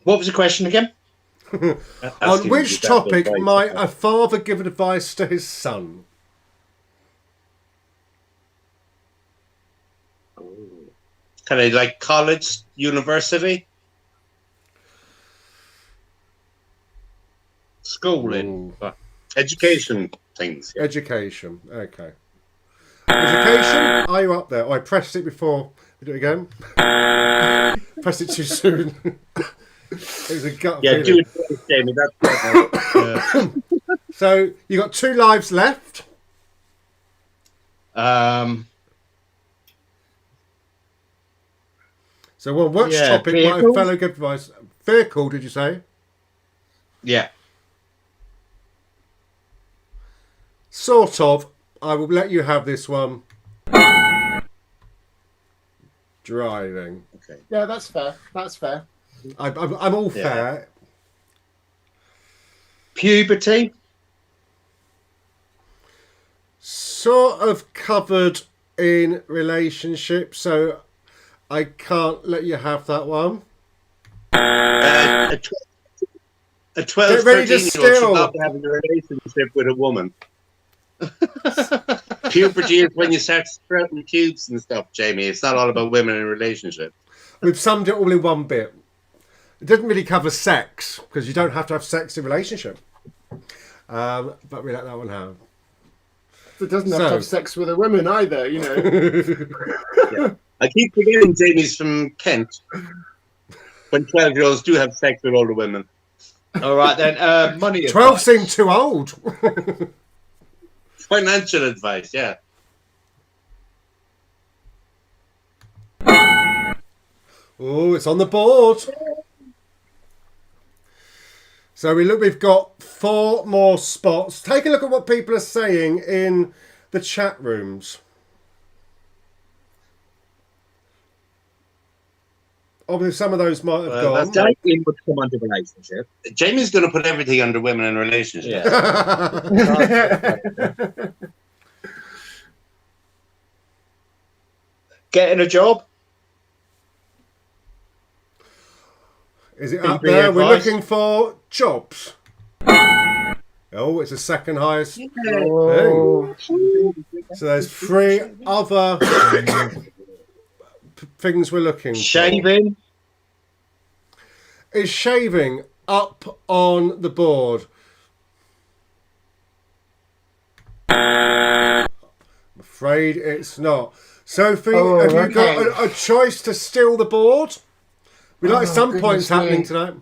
What was the question again? On which topic might a father give advice to his son? Kind of like college, university, schooling, education things. Yeah. Education. Okay. Education. Are you up there? Oh, I pressed it before. Do it again. Pressed it too soon. It was a gut feeling. Do it, Jamie. That's So you got 2 lives left. So, well, which topic might a fellow give advice? Vehicle, did you say? Yeah. Sort of. I will let you have this one. Driving. Okay. Yeah, that's fair. That's fair. I'm all fair. Puberty. Sort of covered in relationships, so I can't let you have that one. A 12, Get ready to 13-year-old should steal. not be having a relationship with a woman. Puberty is when you start sprouting pubes and stuff, Jamie. It's not all about women in a relationship. We've summed it all in one bit. It didn't really cover sex, because you don't have to have sex in a relationship. But we let that one have. It doesn't have to have sex with a woman either, you know. Yeah. I keep forgetting Jamie's from Kent. When 12-year-olds do have sex with older women. All right then. Money. 12 seemed too old. Financial advice, yeah. Oh, it's on the board. So we've got 4 more spots. Take a look at what people are saying in the chat rooms. Obviously, some of those might have gone. Dating would come under relationship. Jamie's going to put everything under women in relationships. Yeah. Getting a job. Is it up Be there? advised. We're looking for jobs. Oh, it's the second highest thing. So there's 3 other things we're looking for. Shaving. Is shaving up on the board? I'm afraid it's not. Sophie, have you got a choice to steal the board? We like some points happening tonight.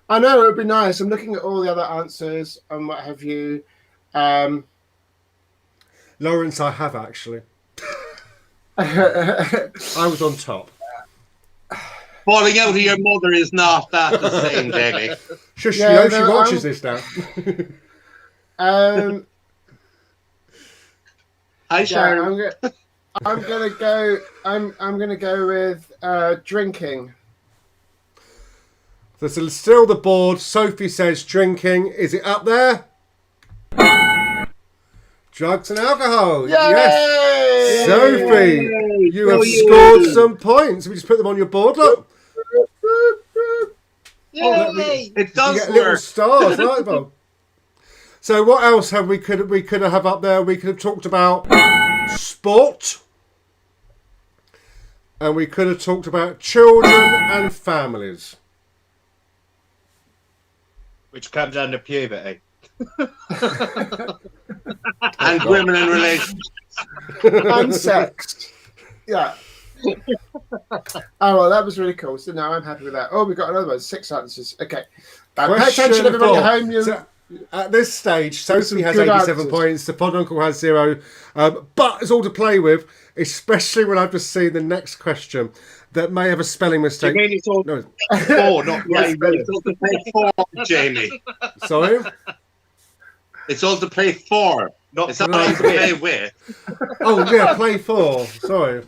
I know, it would be nice. I'm looking at all the other answers and what have you. Lawrence, I have actually. I was on top. Falling out of your mother is not that the same, Jamie. Shush, you know she watches this now. Hi, Sharon. Yeah, I'm gonna go. I'm gonna go with drinking. So it's still the board. Sophie says drinking. Is it up there? Drugs and alcohol. Yay! Yes. Sophie, Yay! you have scored some points. We just put them on your board. Look. Yay! It You does get little work. stars, right, Bob? So what else have we could have up there? We could have talked about sport, and we could have talked about children and families. Which comes under puberty. And women in relationships. And sex. Yeah. Oh, well, that was really cool. So now I'm happy with that. Oh, we got another one. 6 answers. Okay. Pay attention, everybody at home. So, at this stage, Sophie has good 87 answers. points. The Poduncle has 0. But it's all to play with, especially when I've just seen the next question that may have a spelling mistake. You mean it's all No, 4, not Yes, play but with? it's all to play for, Jamie. sorry? It's all to play for. Not It's not play all to play with. Oh, yeah, play 4. Sorry.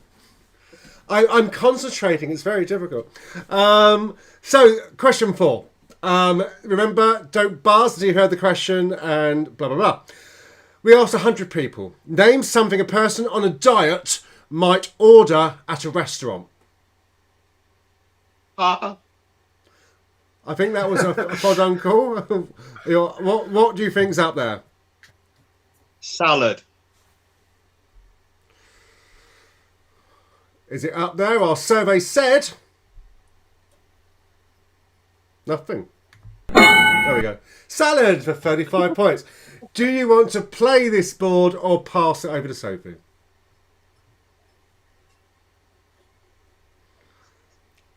I'm concentrating. It's very difficult. So, question 4. Remember, don't buzz until you heard the question and blah, blah, blah. We asked 100 people. Name something a person on a diet might order at a restaurant. I think that was a FOD uncle. What do you think's up there? Salad. Is it up there? Our survey said nothing. There we go. Salad for 35 points. Do you want to play this board or pass it over to Sophie?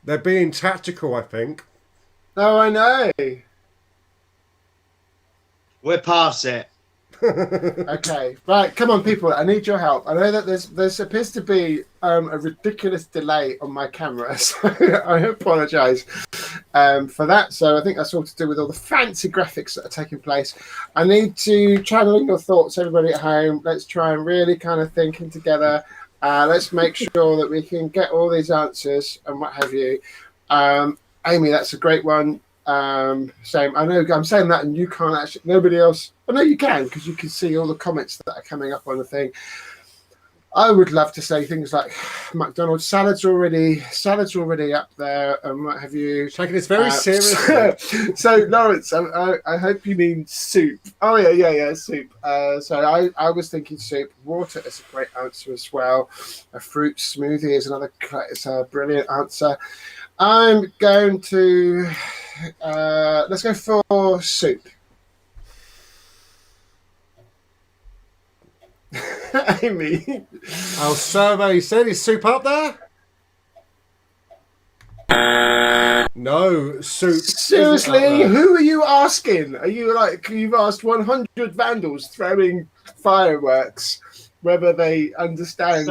They're being tactical, I think. Oh, I know. We're past it. Okay, right, come on, people. I need your help. I know that there's supposed to be a ridiculous delay on my camera, so I apologise for that. So I think that's all to do with all the fancy graphics that are taking place. I need to channel in your thoughts, everybody at home. Let's try and really kind of thinking together. Let's make sure that we can get all these answers and what have you. Amy, that's a great one. Same. I know I'm saying that and you can't actually, nobody else. I know you can because you can see all the comments that are coming up on the thing. I would love to say things like McDonald's salad's already up there and what have you. Taking this very seriously. So Lawrence, I hope you mean soup. Oh yeah, soup. So I was thinking soup. Water is a great answer as well. A fruit smoothie is another. It's a brilliant answer. I'm going to let's go for soup. Amy. Our survey said, is soup up there? No, soup. Seriously, who are you asking? Are you like, you've asked 100 vandals throwing fireworks whether they understand?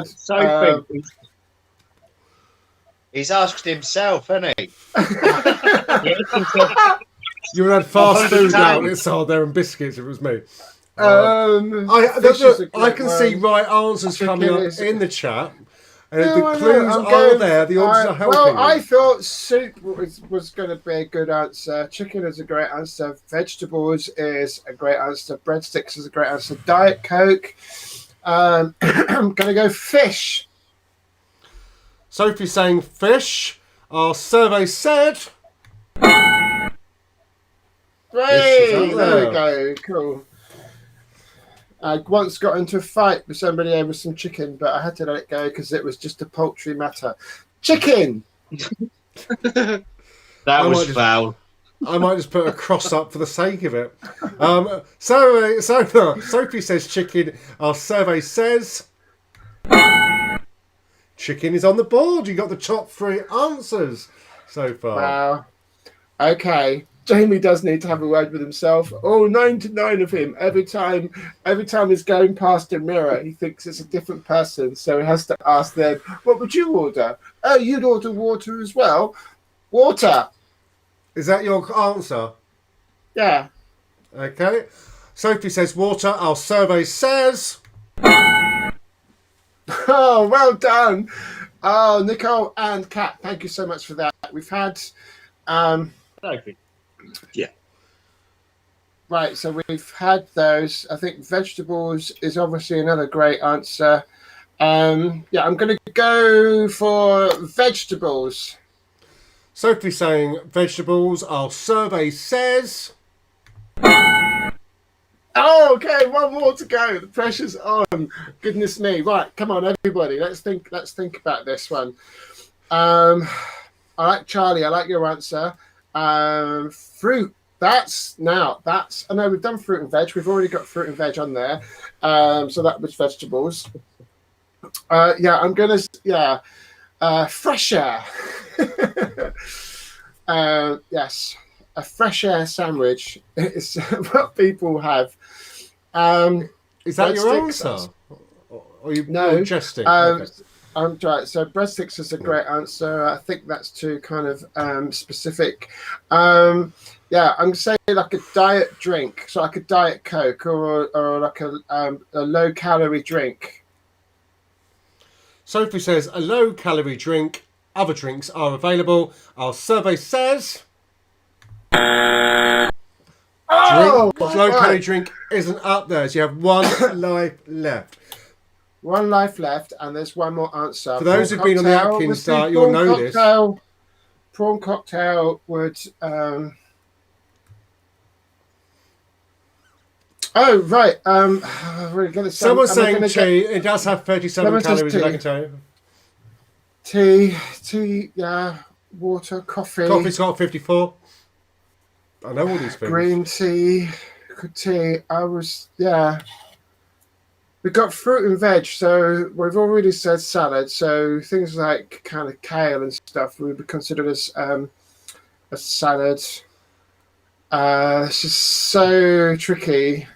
He's asked himself, hasn't he? You would have had fast food outside there and biscuits if it was me. I can see right answers coming up in the chat. And the clues are there, the answers are helping. Well, I thought soup was going to be a good answer. Chicken is a great answer. Vegetables is a great answer. Breadsticks is a great answer. Diet Coke. I'm going to go fish. Sophie's saying fish. Our survey said... Great! There we go. Cool. I once got into a fight with somebody over some chicken, but I had to let it go because it was just a poultry matter. Chicken! That was foul. I might just put a cross up for the sake of it. Sophie says chicken. Our survey says... Chicken is on the board. You got the top 3 answers so far. Wow. Okay. Jamie does need to have a word with himself. Oh, 99 of him. Every time he's going past a mirror, he thinks it's a different person. So he has to ask them, what would you order? Oh, you'd order water as well. Water. Is that your answer? Yeah. Okay. Sophie says water. Our survey says... Oh, well done. Oh, Nicole and Kat, thank you so much for that. We've had... Sophie. Yeah. Right, so we've had those. I think vegetables is obviously another great answer. Yeah, I'm going to go for vegetables. Sophie saying vegetables. Our survey says... Oh, okay, one more to go. The pressure's on. Goodness me. Right, come on, everybody. Let's think about this one. I like Charlie. I like your answer. Fruit. I know we've done fruit and veg. We've already got fruit and veg on there. So that was vegetables. I'm gonna fresh air. Yes, a fresh air sandwich is what people have. Is that your answer? Or you jesting? Okay. I'm right. So breadsticks is a great answer. I think that's too kind of specific. I'm gonna say like a diet drink, so like a Diet Coke or like a low calorie drink. Sophie says a low-calorie drink. Other drinks are available. Our survey says low-calorie drink isn't up there. So you have one life left. One life left, and there's one more answer. For those who've been on the Atkins diet, you'll know this. Prawn cocktail would... Oh, right. Someone's saying tea. It does have 37 calories, I can tell you. Tea, yeah. Water, coffee. Coffee's got 54. I know all these things. Green tea, good tea. We got fruit and veg, so we've already said salad. So things like kind of kale and stuff would be considered as a salad. It's just so tricky.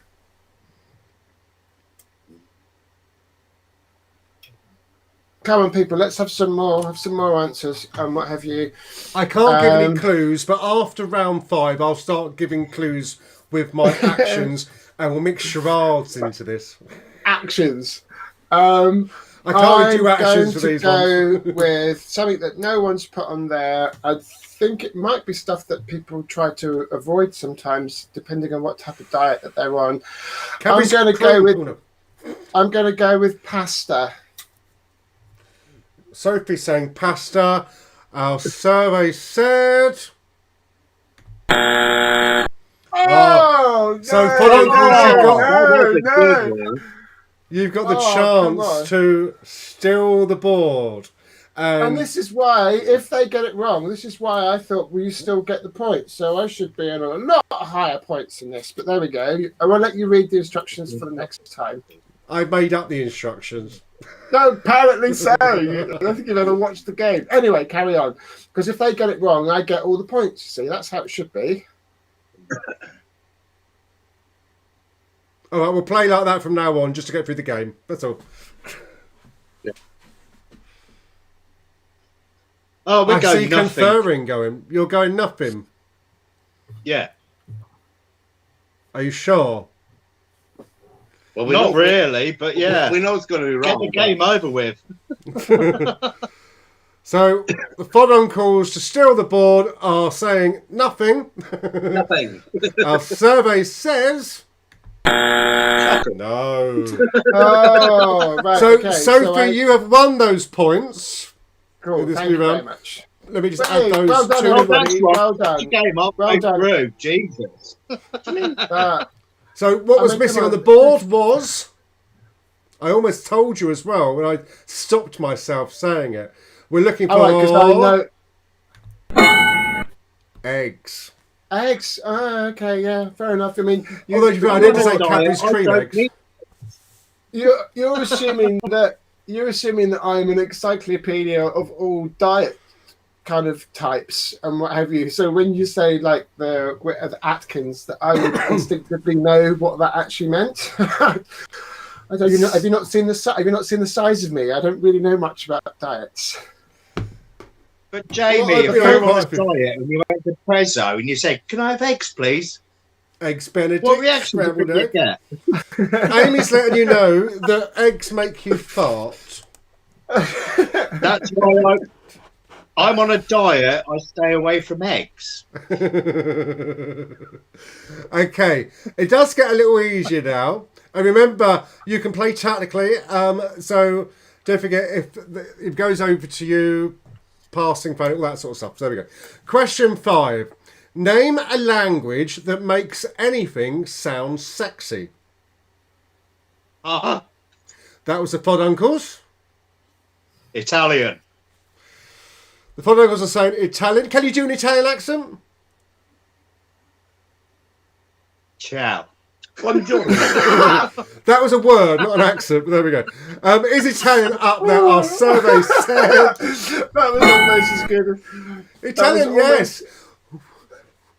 Come on, people, let's have some more answers and what have you. I can't give any clues, but after round 5, I'll start giving clues with my actions, and we'll mix charades into this. Actions. I can't really do actions for these ones. I'm going to go with something that no one's put on there. I think it might be stuff that people try to avoid sometimes, depending on what type of diet that they're on. I'm going to go with pasta. Sophie's saying pasta. Our survey said... You've got the chance to steal the board. And this is why, if they get it wrong, this is why I thought we still get the points. So I should be on a lot higher points than this. But there we go. I will let you read the instructions for the next time. I made up the instructions. No, apparently so. I don't think you've ever watched the game. Anyway, carry on. Because if they get it wrong, I get all the points, you see. That's how it should be. All right, we'll play like that from now on, just to get through the game. That's all. Yeah. Oh, we're going nothing. Conferring going. You're going nothing. Yeah. Are you sure? Well, not really, but yeah. We know it's going to be wrong. Get the game over with. So, the FOD uncles to steal the board are saying nothing. Nothing. Our survey says... No. Oh, right. So, okay. Sophie, you have won those points. Cool. Thank you very much. Let me just add those well done, two. everybody. Well done. The game up, well done. Through. Jesus. So what was missing on the board was... I almost told you as well when I stopped myself saying it. We're looking for... eggs. Eggs. Okay, yeah, fair enough. I mean... Although I didn't say Cadbury's cream eggs. You're assuming that... You're assuming that I'm an encyclopedia of all diet kind of types and what have you. So when you say like the Atkins, that I would instinctively know what that actually meant. Have you not seen the size of me? I don't really know much about diets. But Jamie, if you were on a diet and you went to Prezzo and you said, "Can I have eggs, please?" Eggs Benedict. What reaction would you get? Amy's letting you know that eggs make you fart. That's why I'm on a diet. I stay away from eggs. Okay, it does get a little easier now. And remember, you can play tactically. So don't forget if it goes over to you, passing phone, all that sort of stuff. So there we go. Question 5. Name a language that makes anything sound sexy. Uh-huh. That was the FOD uncles. Italian. The FOD uncles are saying Italian. Can you do an Italian accent? Ciao. That was a word, not an accent, but there we go. Is Italian up there? Our survey said... That was almost as good. Italian, yes.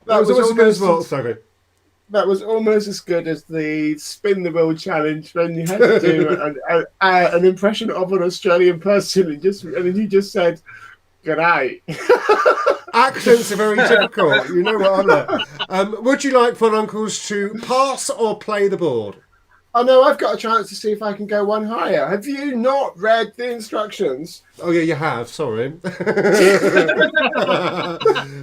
That was almost as good as what, Sophie? That was almost as good as the spin the wheel challenge when you had to do an impression of an Australian person and then you just said, "G'day." Accents are very difficult. You know what I'm like. Would you like FOD uncles to pass or play the board? Oh no, I've got a chance to see if I can go one higher. Have you not read the instructions? Oh yeah, you have. Sorry.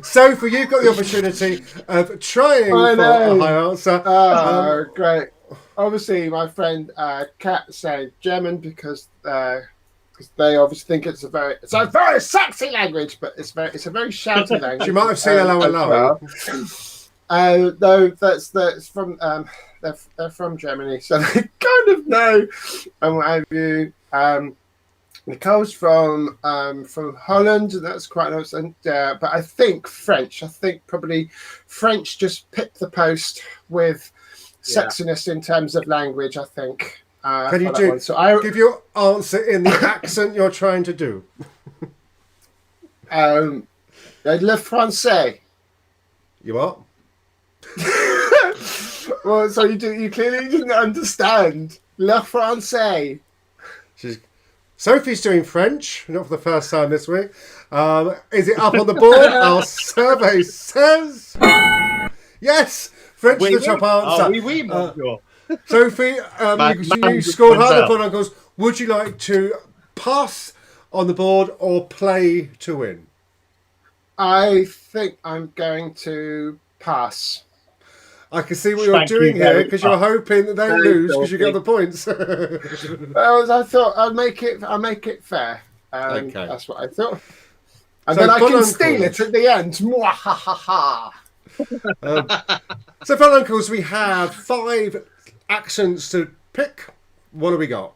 Sophie, you've got the opportunity of trying for a high answer. Great. Obviously, my friend Kat said German because they obviously think it's a very sexy language, but it's a very shouty language. She might have seen hello, hello. No, that's from they're from Germany, so they kind of know. And what have you? Nicole's from Holland, and that's quite nice. And but I think French. I think probably French just picked the post with sexiness in terms of language. I think. Can you do? So give your answer in the accent you're trying to do. Le français. You what? Well, so you clearly didn't understand Le français. Sophie's doing French, not for the first time this week. Is it up on the board? Our survey says yes. French is the top answer. Monsieur. Sophie, you scored higher than Uncles. Would you like to pass on the board or play to win? I think I'm going to pass. I can see what you're doing here because you're hoping that they lose because you get the points. Well, I thought I'll make it fair. Okay. That's what I thought. And then I can steal it at the end. So, for Uncles, we have 5 accents to pick. What have we got?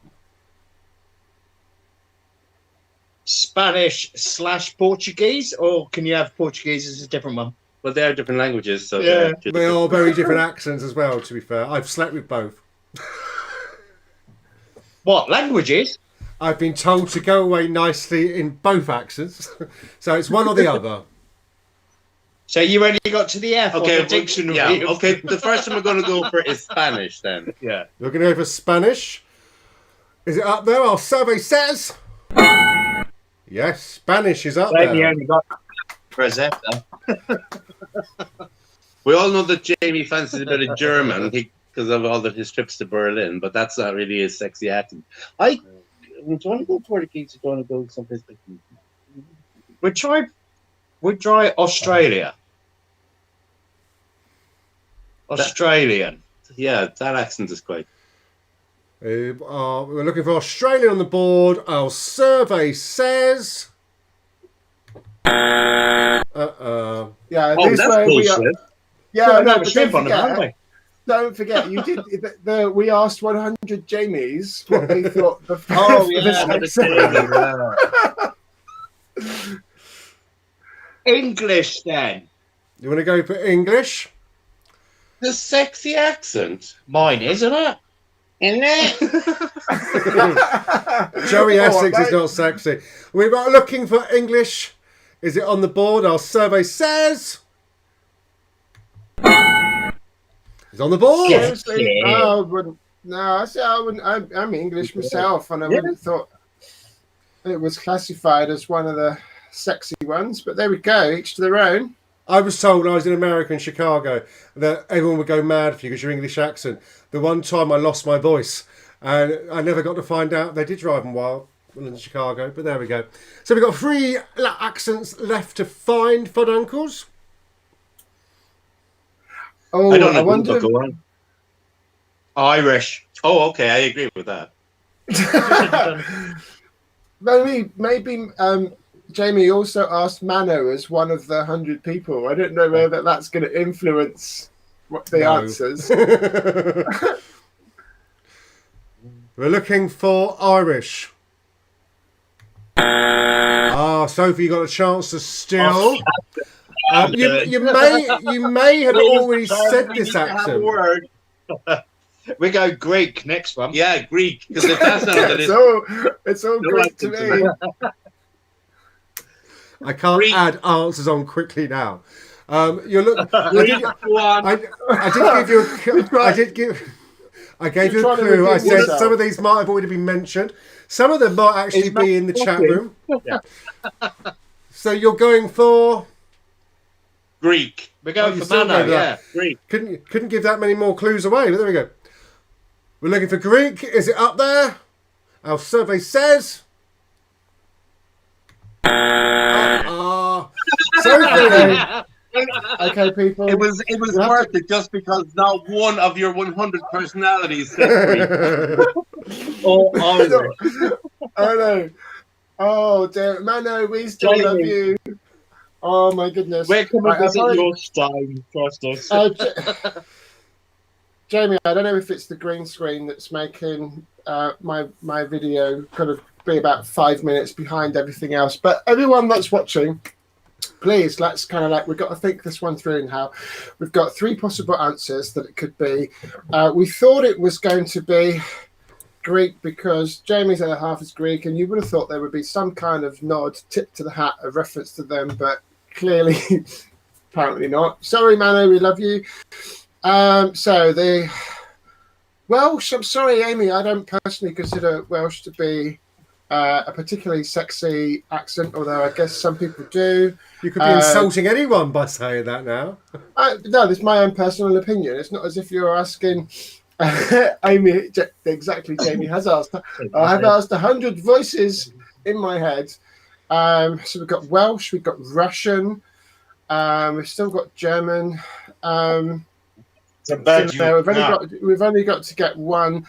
Spanish/Portuguese, or can you have Portuguese as a different one? Well, they are different languages, so yeah, they are very different accents as well. To be fair, I've slept with both. What languages? I've been told to go away nicely in both accents, so it's one or the other. So you only got to the F on the dictionary. Yeah, okay. The first one we're going to go for is Spanish, then. Yeah. We're going to go for Spanish. Is it up there? Our survey says yes. Spanish is up there. You only got Rosetta. We all know that Jamie fancies a bit of German because of all his trips to Berlin, but that's not really his sexy accent. Do you want to go Portuguese or do you want to go someplace like We'll try Australia. Australian. Yeah, that accent is quite. We're looking for Australia on the board. Our survey says. Yeah, this way we are. Yeah, no, but don't forget, you did. We asked 100 Jamies what they thought. English, then. You want to go for English? The sexy accent. Mine, isn't it? Isn't it? Joey Essex is not sexy. We were looking for English. Is it on the board? Our survey says it's on the board. Seriously? I wouldn't. No, I wouldn't. I'm English myself, and I wouldn't have thought it was classified as one of the sexy ones. But there we go. Each to their own. I was told when I was in America in Chicago that everyone would go mad for you because your English accent. The one time I lost my voice, and I never got to find out they did drive them wild in Chicago. But there we go. So we've got 3 accents left to find for uncles. Oh, I don't know. wonder. Go on. Irish. Oh, okay. I agree with that. Maybe Jamie also asked Mano as one of the 100 people. I don't know whether that's going to influence what the answers. We're looking for Irish. Sophie, you got a chance to steal. You may have already said this accent. We go Greek next one. Yeah, Greek. Because if that's not on the list, it's all Greek to me. I can't add answers on quickly now. I gave you a clue. I said some of these might have already been mentioned. Some of them might actually be in the chat room. Yeah. So you're going for Greek. We're going for Mano, yeah. Greek. Couldn't give that many more clues away, but there we go. We're looking for Greek. Is it up there? Our survey says. Sophie. Okay, people. It was worth it just because not one of your 100 personalities said Greek. Or Irish. Oh no. Oh dear. Mano, we still Jamie. love you. Oh my goodness. We're coming Right, to visit apologies. your stein, trust us. Jamie, I don't know if it's the green screen that's making my video kind of be about 5 minutes behind everything else. But everyone that's watching, please, let's kind of we've got to think this one through now. We've got 3 possible answers that it could be. We thought it was going to be Greek because Jamie's other half is Greek, and you would have thought there would be some kind of nod, tip to the hat, a reference to them, but clearly, apparently not. Sorry, Mano, we love you. So the Welsh, I'm sorry, Amy, I don't personally consider Welsh to be a particularly sexy accent, although I guess some people do. You could be insulting anyone by saying that now. No, this is my own personal opinion. It's not as if you're asking Amy, exactly, Jamie has asked. I have asked 100 voices in my head. So we've got Welsh, we've got Russian, we've still got German. We've only got to get one.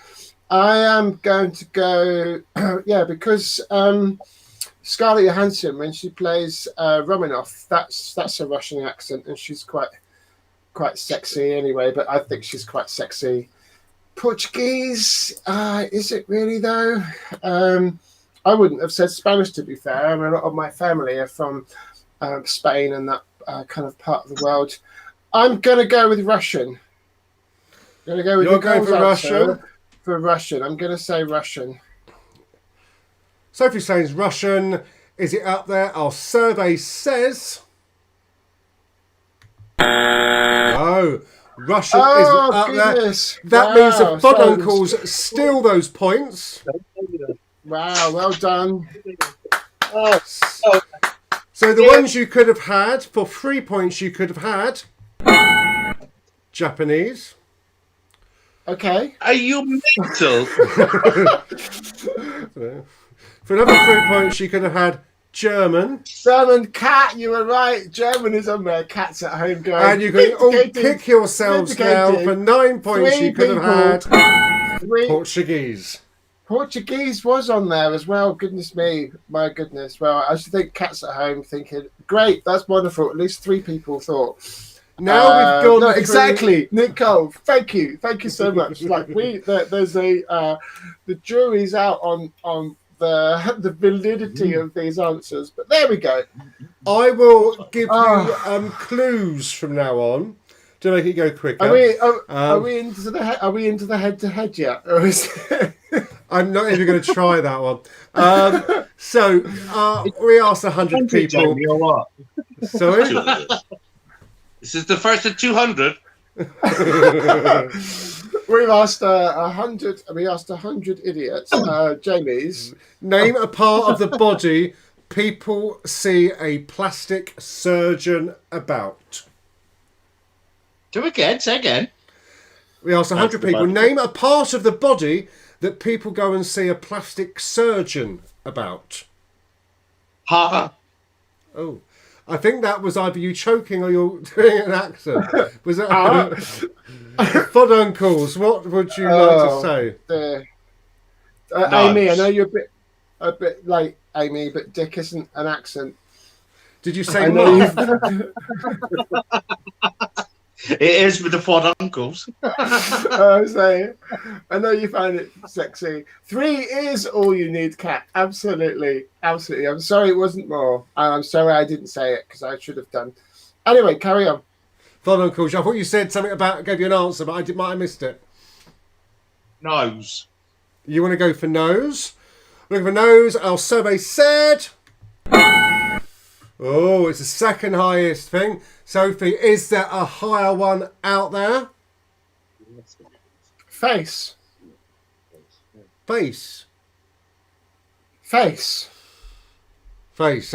I am going to go, because Scarlett Johansson, when she plays Romanoff, that's a Russian accent, and she's quite sexy anyway. But I think she's quite sexy. Portuguese, is it really though? I wouldn't have said Spanish, to be fair. I mean, a lot of my family are from Spain and that kind of part of the world. I'm going to go with Russian. You're going for Russian? For Russian. I'm going to say Russian. Sophie says Russian. Is it up there? Our survey says... No. Russian isn't up goodness. there. That means the FOD uncles steal those points. Wow, well done. So the ones you could have had, for 3 points you could have had... Japanese. Okay. Are you mental? For another 3 points you could have had German. German cat, you were right. German is on there. Cats at home going. And you can all pick yourselves now. For 9 points you could have had Portuguese. Portuguese was on there as well. Goodness me. My goodness. Well, I should think cats at home thinking, great, that's wonderful. At least 3 people thought. Now we've gone exactly, Nicole. Thank you so much. There's the jury's out on the validity of these answers, but there we go. I will give you clues from now on to make it go quicker. Are we into the head-to-head yet? Or is I'm not even going to try that one. So we asked 100 people. Jamie, or what? Sorry. This is the first of 200. We've asked 100. We asked 100 idiots. Jamie's name a part of the body people see a plastic surgeon about. Do again. Say again. We asked 100 people. Name a part of the body that people go and see a plastic surgeon about. Ha. Oh. I think that was either you choking or you're doing an accent. Was that FOD uncles? What would you like to say? Amy, I know you're a bit late, Amy, but Dick isn't an accent. Did you say It is with the FOD uncles. I know you find it sexy. 3 is all you need, Kat. Absolutely. I'm sorry it wasn't more. And I'm sorry I didn't say it because I should have done. Anyway, carry on. FOD uncles, I thought you said something about, gave you an answer, but might have missed it. Nose. You want to go for nose? Looking for nose. Our survey said... Oh, it's the second highest thing. Sophie, is there a higher one out there? Face. Face. So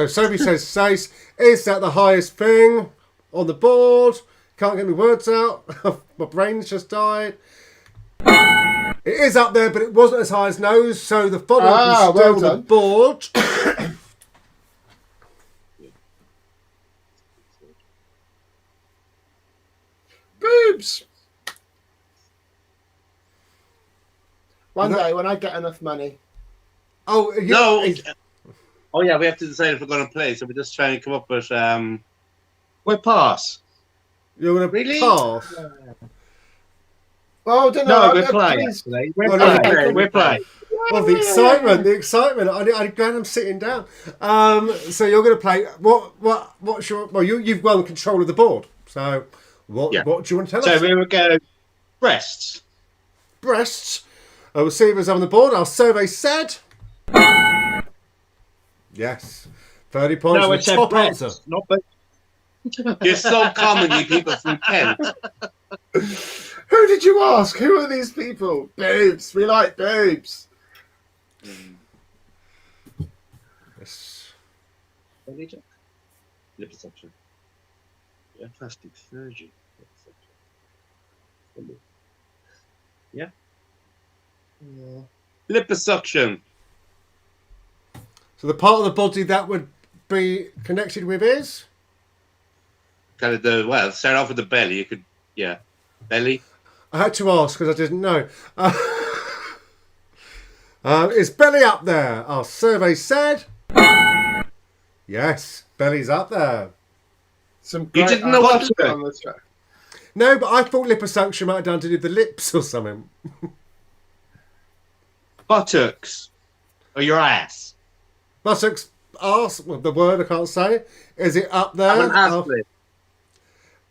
Sophie says face. Is that the highest thing on the board? Can't get my words out. My brain's just died. It is up there, but it wasn't as high as nose, so the follow-up Ah, is still well the done. board. Boobs. One day when I get enough money. Oh, No. Oh yeah, we have to decide if we're going to play. So we're just trying to come up with. We'll pass. you're going to Really? pass. Oh, I don't No, know. we're playing. Please. Actually. Oh, no, We're playing. Well, the excitement! I'm glad I'm sitting down. So you're going to play. What's your? Well, you've won control of the board. So what do you want to tell So us? we will go breasts. Breasts. We'll see if it's on the board. Our survey said yes. 30 points. No, for it the said top breasts, answer. not but. You're so common, you people from Kent. Who did you ask? Who are these people? Boobs. We like boobs. Yes. Liposuction. Yeah, plastic surgery. Yeah. Liposuction. So the part of the body that would be connected with is. Kind of start off with the belly. You could, belly. I had to ask because I didn't know. Is belly up there? Our survey said yes, belly's up there. Some You great didn't know what answers to do. on the track. No, but I thought liposuction might have done to do with the lips or something. Buttocks. Or your ass. Buttocks, arse, well, the word I can't say. Is it up there? Have an ass lift.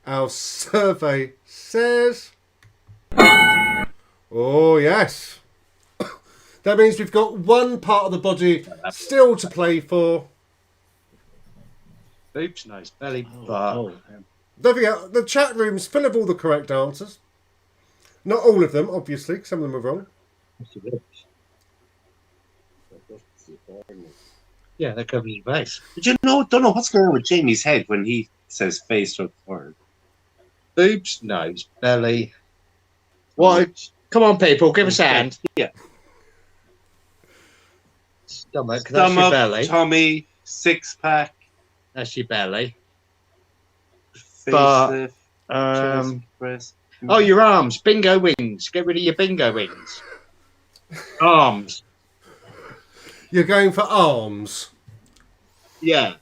Our survey says oh, yes. That means we've got one part of the body still to play for. Boobs, nose, belly, butt. Don't forget, the chat room's full of all the correct answers. Not all of them, obviously. Some of them are wrong. Yeah, that covers your face. But don't know what's going on with Jamie's head when he says face or forehead. Boobs, nose, belly. What? Come on, people, give us a hand. Yeah. Stomach, that's your belly. Tummy, six pack, That's your belly. facelift, But, chest, breast. oh, your arms. Bingo wings. Get rid of your bingo wings. Arms. You're going for arms. Yeah.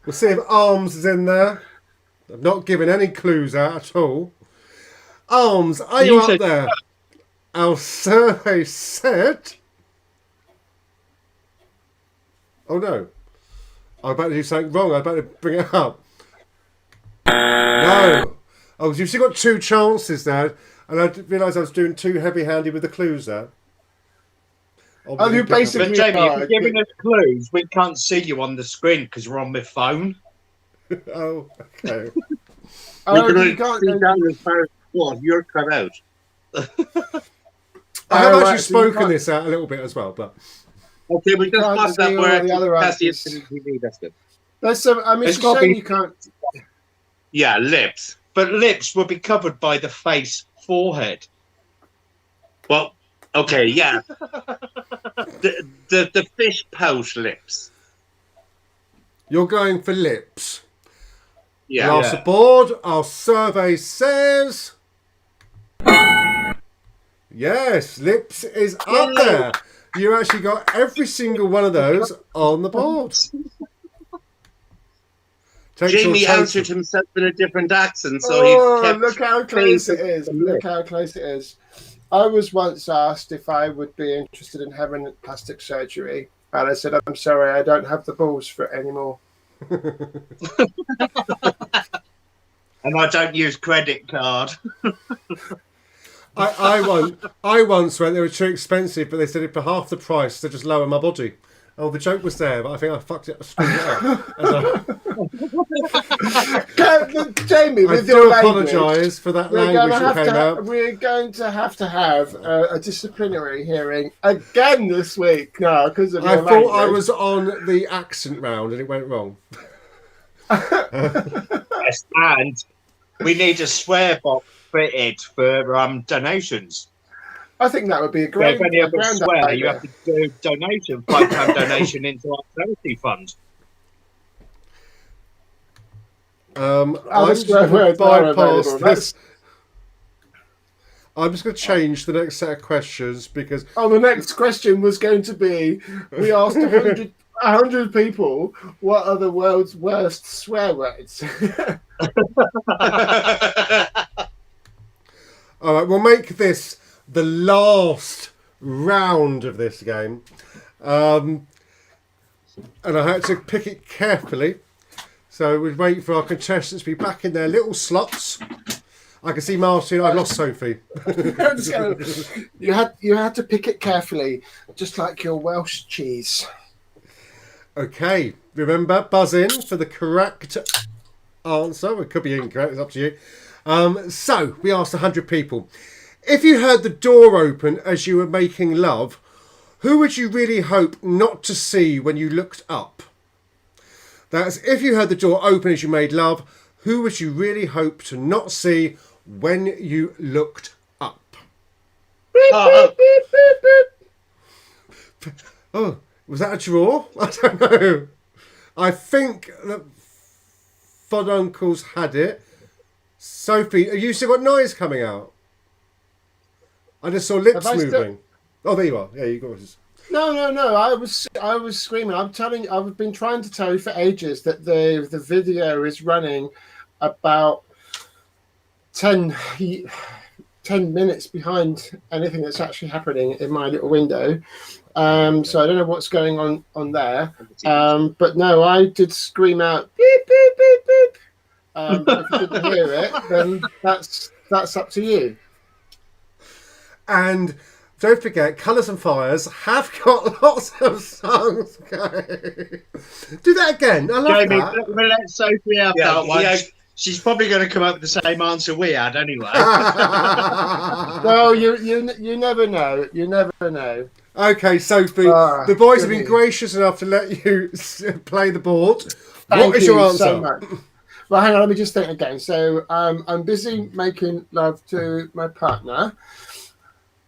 We'll see if arms is in there. I've not given any clues out at all. Arms, are you up there? Our survey said. Oh no. I'm about to do something wrong. I'm about to bring it up. No. Oh, you've still got two chances now. And I realised I was doing too heavy-handed with the clues there. Oh, you basically But Jamie, are. if you're giving us clues, we can't see you on the screen because we're on my phone. Oh, okay. Oh, We can you can't see go- down as far as what you're cut out. I have Oh, actually right, so you spoken can't- this out a little bit as well, but Okay, we just Can't got see that all where the other Cassie answers. is in TV. That's good. There's some. I mean, It's it's a gotta shame be- you can't. Yeah, lips. But lips will be covered by the face, forehead. Well, okay, yeah. the fish pouch lips. you're going for lips. Yeah. Last aboard, our survey says yes, lips is up there. You actually got every single one of those on the board. Takes your Jamie total. answered himself in a different accent, so Oh, he kept. look how close it is! the Look lip. how close it is. I was once asked if I would be interested in having plastic surgery, and I said, "I'm sorry, I don't have the balls for it anymore." And I don't use credit card. I once went, they were too expensive, but they said it for half the price, they just lower my body. Oh, the joke was there, but I think I fucked it, I screwed it up. Jamie, I with do your language, apologise for that we're going language to that have came out. we're going to have a disciplinary hearing again this week. No, because of I your thought I language. was on the accent round and it went wrong. Yes, and We need a swear box fitted for donations. I think that would be a So great if any of us grand swear, idea. you have to do a donation, £5 donation into our charity fund. I'm Other just swear going to words are bypass available. this. I'm just going to change the next set of questions because Oh, the next question was going to be: we asked 100 people what are the world's worst swear words. all right, we'll make this the last round of this game, and I had to pick it carefully. So we'd wait for our contestants to be back in their little slots. I can see Martin. I've lost Sophie. You had to pick it carefully, just like your Welsh cheese. Okay, remember, buzz in for the correct answer. It could be incorrect, it's up to you. So, we asked 100 people. If you heard the door open as you were making love, who would you really hope not to see when you looked up? That's if you heard the door open as you made love, who would you really hope to not see when you looked up? Oh, was that a draw? I don't know. I think that Fod Uncles had it. Sophie, have you still got noise coming out? I just saw lips moving. Oh, there you are. Yeah, you got it. No. I was screaming. I've been trying to tell you for ages that the video is running about 10 minutes behind anything that's actually happening in my little window. So I don't know what's going on there. But no, I did scream out beep beep beep beep. But if you didn't hear it, then that's up to you. And don't forget, Colours and Fires have got lots of songs. Okay. Do that again. I love Jamie, that. we'll let Sophie have that one. yeah. She's probably going to come up with the same answer we had anyway. Well, you never know. You never know. Okay, Sophie, the boys have been gracious enough to let you play the board. What is your answer? So much. Well, hang on, let me just think again. So I'm busy making love to my partner.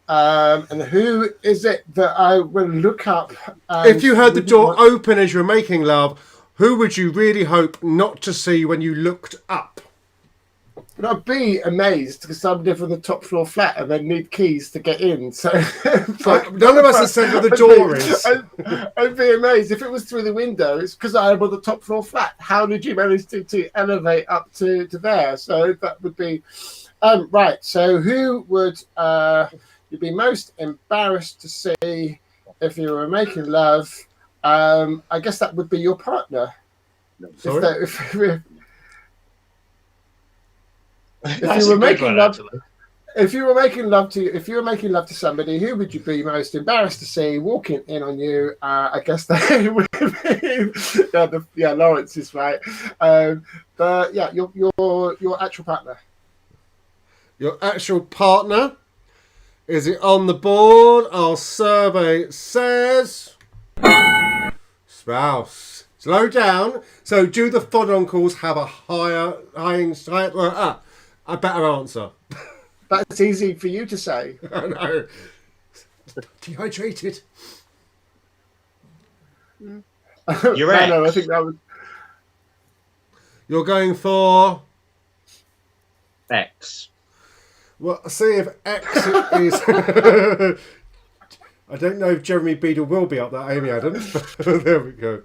And who is it that I will look up? If you heard the door open as you were making love, who would you really hope not to see when you looked up? But I'd be amazed because I'm living in the top floor flat and they need keys to get in. So none of us have said where the door is. I'd be amazed if it was through the window. It's because I'm on the top floor flat. How did you manage to elevate up to there? So that would be right. So who would you be most embarrassed to see if you were making love? I guess that would be your partner. Sorry? If you were making love, if you were making love to somebody, who would you be most embarrassed to see walking in on you? I guess that would be Lawrence is right. But yeah, your actual partner. Your actual partner. Is it on the board? Our survey says spouse. Slow down. So, do the Fod Uncles have a a better answer? That's easy for you to say. I know. Dehydrated. You're right. No, I think that was. You're going for X. Well, see if X is. I don't know if Jeremy Beadle will be up there, Amy Adams. There we go.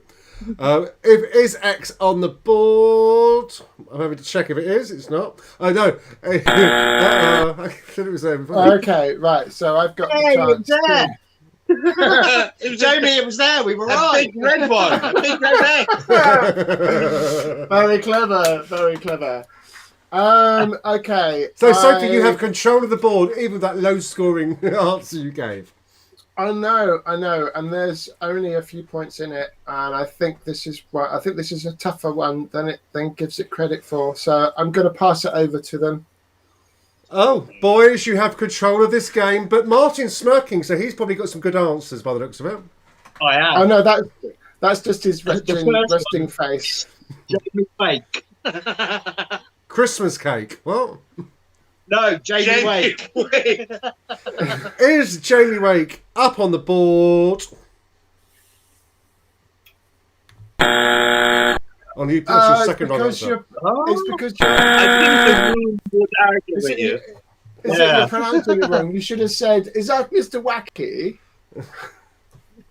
If is X on the board? I'm having to check if it is. It's not. Oh no. I thought it was there before. Okay, right. So I've got the chance. It was Jamie. It was there. We were right. Big red one. A big red X. Very clever. Very clever. Okay. So Sophie, you have control of the board, even with that low-scoring answer you gave. I know, and there's only a few points in it, and I think this is a tougher one than it gives it credit for. So I'm going to pass it over to them. Oh, boys, you have control of this game, but Martin's smirking, so he's probably got some good answers by the looks of it. I am. Oh no, that's just his resting face. Jamie Wake. Christmas cake. What? No, Jamie Wake. Is Jamie Wake up on the board? On you, that's your second wrong answer. It's because you're, I think the room would argue with you. is it you're pronouncing it wrong? You should have said, "Is that Mr. Wacky?"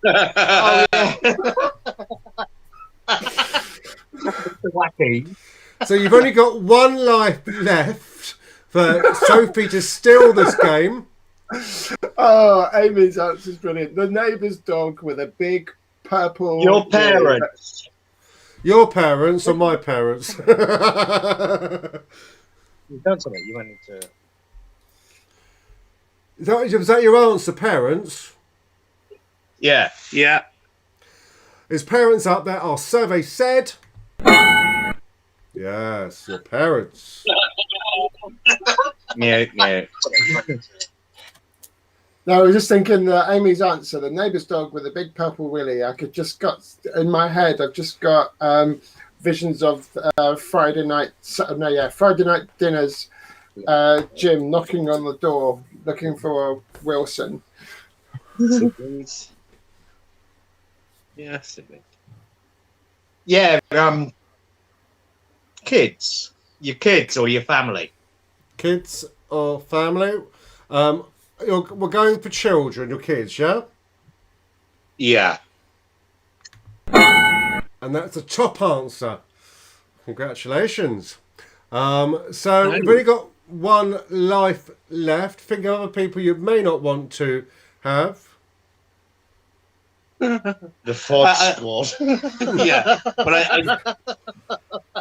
Oh, yeah. Mr. Wacky. So you've only got one life left for Sophie to steal this game. Oh, Amy's answer is brilliant. The neighbour's dog with a big purple. Your parents. Your parents or my parents? You've done something. You wanted to. Was that your answer, parents? Yeah. His parents up there. Our survey said. Yes, your parents. Yeah. No, I was just thinking Amy's answer, the neighbour's dog with a big purple willy. I could just got in my head. I've just got visions of Friday night dinners. Jim knocking on the door, looking for Wilson. Siblings. Yeah, siblings. Yeah, kids. Your kids or your family. Kids or family? We're going for children, your kids, yeah? Yeah. And that's a top answer. Congratulations. So we've only got one life left. Think of other people you may not want to have. The FOD squad. Yeah, but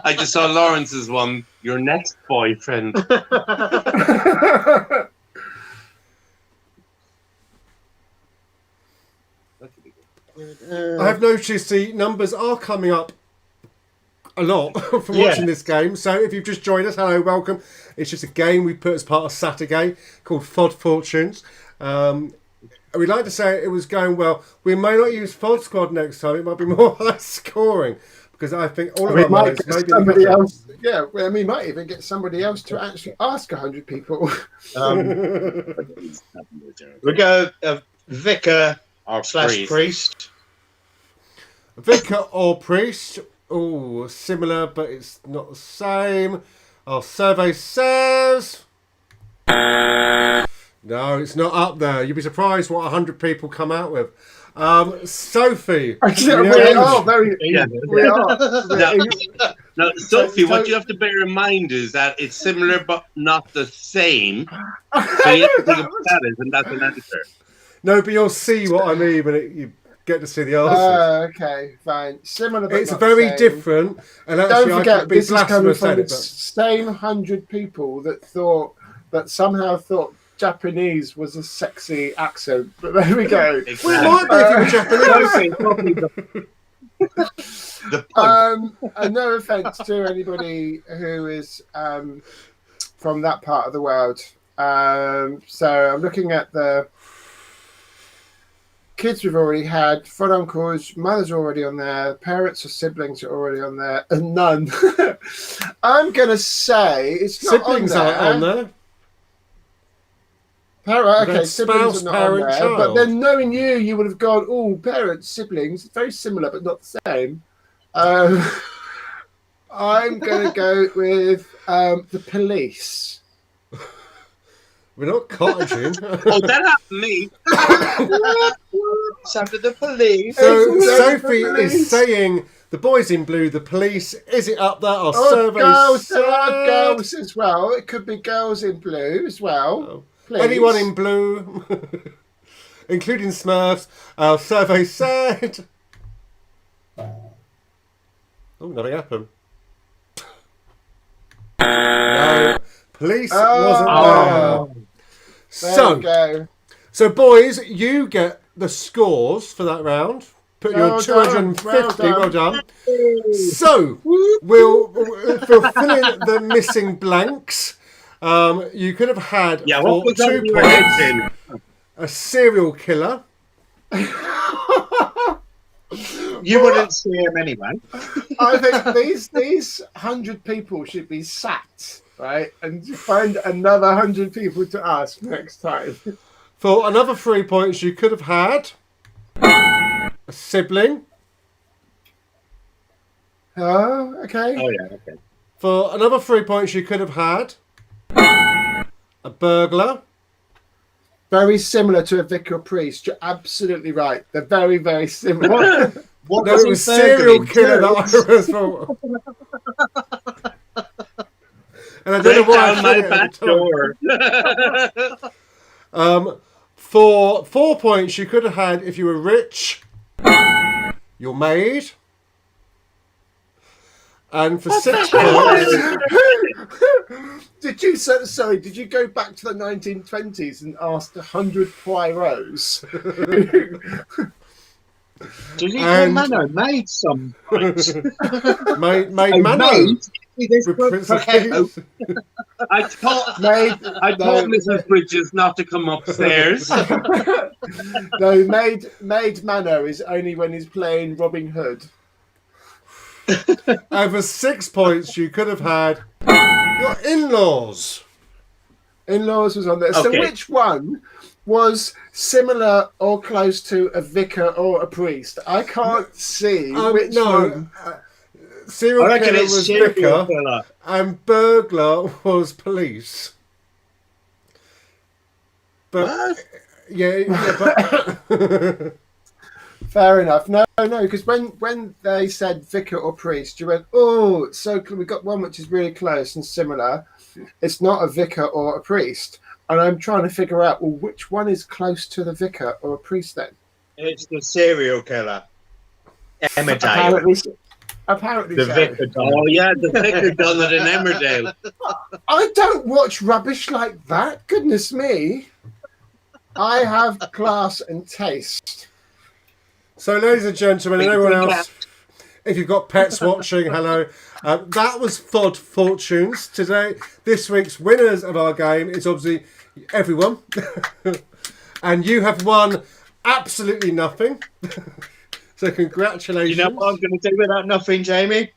I just saw Lawrence's one. Your next boyfriend. I have noticed the numbers are coming up a lot from watching this game. So if you've just joined us, hello, welcome. It's just a game we put as part of SaturGAY called FOD Fortunes. We'd like to say it was going well. We may not use FOD Squad next time. It might be more high scoring because I think all of our might minds get maybe somebody else. Yeah, well, we might even get somebody else to actually ask 100 people. We go vicar / priest. Vicar or priest. Oh, similar, but it's not the same. Our survey says. No, it's not up there. You'd be surprised what 100 people come out with. Sophie. We are very. Yeah. We are. Now, Sophie, what you have to bear in mind is that it's similar but not the same. So you have to think about that, and that's an answer. No, but you'll see what I mean when you get to see the answers. Okay, fine. Similar, but It's not very the same. different. And Don't actually, I forget, could be this is coming blasphemous from at the it, but same 100 people that somehow thought Japanese was a sexy accent. But there we go. Exactly. well, it might be if you were Japanese. And no offense to anybody who is from that part of the world. So I'm looking at the kids we've already had, front uncles, mothers are already on there, parents or siblings are already on there, and none. I'm going to say it's not Siblings on there. aren't on there. Okay, siblings are not on there. child. But then knowing you, you would have gone, oh, parents, siblings, very similar, but not the same. I'm going to go with the police. We're not cottaging. Oh, that happened to me. It's after the police. So It's Sophie the is police. saying the boys in blue, the police. Is it up there? Our Oh, survey girls, there are said- girls as well. It could be girls in blue as well. Oh. Please. Anyone in blue, including Smurfs. Our survey said. Oh, nothing happened. No, police wasn't there. There we go. So boys, you get the scores for that round. Put your Well 250. done. Well done. So we'll fill in the missing blanks. You could have had Yeah, for what was that 2 you were points hitting? a serial killer. You wouldn't see him anyway. I think these 100 people should be sacked, right? And find another 100 people to ask next time. For another 3 points, you could have had a sibling. Oh, okay. Oh yeah, okay. For another 3 points, you could have had a burglar. Very similar to a vicar or priest. You're absolutely right. They're very, very similar. What No, it was serial killer that I was for. And I don't know Break why I down said my it at back the door. time. For 4 points, you could have had, if you were rich, your maid. And for 6 points, Did you go back to the 1920s and ask 100 Poirots? Did you call And- Mano made some points? maid Oh, Mano. made? This With book- Prince okay, of Wales. I told No, Mrs. Bridges not to come upstairs. no, maid Mano is only when he's playing Robin Hood. And for 6 points, you could have had your in-laws. In-laws was on there. So Okay. which one was similar or close to a vicar or a priest? I can't see which one. Serial I reckon killer it's was serial vicar, killer. and burglar was police. But What? but Fair enough. No, because when they said vicar or priest, you went, oh, so we got one which is really close and similar. It's not a vicar or a priest. And I'm trying to figure out, well, which one is close to the vicar or a priest then? It's the serial killer. Emmerdale. Apparently The so. vicar. Oh yeah, the vicar done it in Emmerdale. I don't watch rubbish like that. Goodness me. I have class and taste. so, ladies and gentlemen, and everyone else, if you've got pets watching, hello. That was FOD Fortunes. Today, this week's winners of our game is obviously everyone. And you have won absolutely nothing. So congratulations. You know what I'm going to do without nothing, Jamie?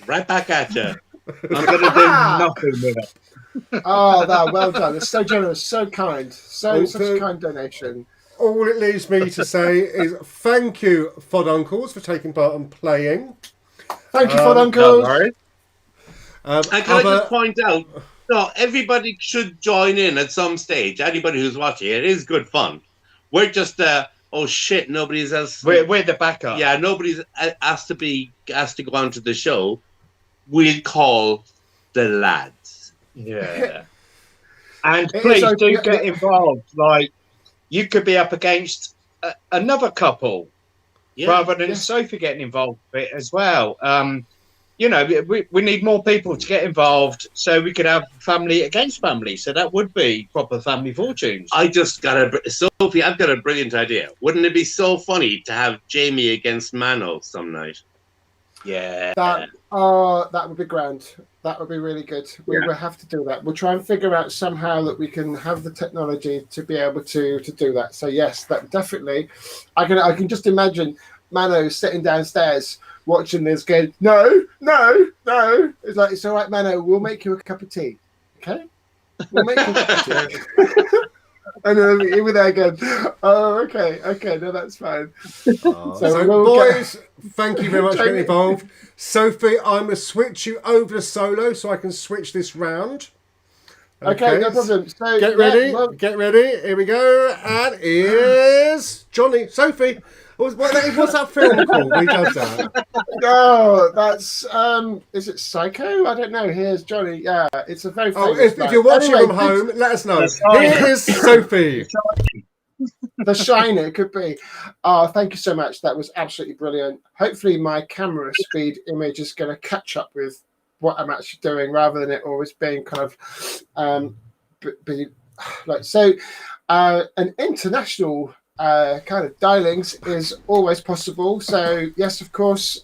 Right back at you. I'm going to do nothing with it. Oh, well done. It's so generous, so kind. Okay. Such a kind donation. All it leaves me to say is thank you, FOD Uncles, for taking part and playing. Thank you for Don't Uncle. worry. And can I just point out, no, everybody should join in at some stage. Anybody who's watching, it is good fun. We're just, oh shit, nobody's else. We're the backup. Yeah, nobody's asked to go onto the show. We'll call the lads. Yeah. And It please is do okay. get involved. Like, you could be up against another couple Yeah, rather than yeah. Sophie getting involved with it as well. You know, we need more people to get involved so we could have family against family. So that would be proper family fortunes. I just Sophie, I've got a brilliant idea. Wouldn't it be so funny to have Jamie against Mano some night? Yeah. That would be grand. That would be really good. We Yeah. will have to do that. We'll try and figure out somehow that we can have the technology to be able to do that. So yes, that definitely. I can just imagine Mano sitting downstairs watching this going, no. It's like, it's all right, Mano, we'll make you a cup of tea. Okay? We'll make you a cup of tea. And then you were there again. Oh, okay, no, that's fine. So, we'll boys, thank you very much for getting Jamie. involved. Sophie, I'm going to switch you over to solo so I can switch this round. Okay, no problem. So Get yeah, ready, well, get ready. Here we go. And here's Johnny. Sophie, what's that film called? He does that. no, that's is it Psycho? I don't know. Here's Johnny. Yeah, it's a very Oh, famous if you're watching Anyway, from home, let us know. The Shining. Here's Sophie. The Shining, it could be. Oh, thank you so much. That was absolutely brilliant. Hopefully, my camera speed image is going to catch up with what I'm actually doing, rather than it always being kind of be like so. An international kind of dialings is always possible. So yes, of course.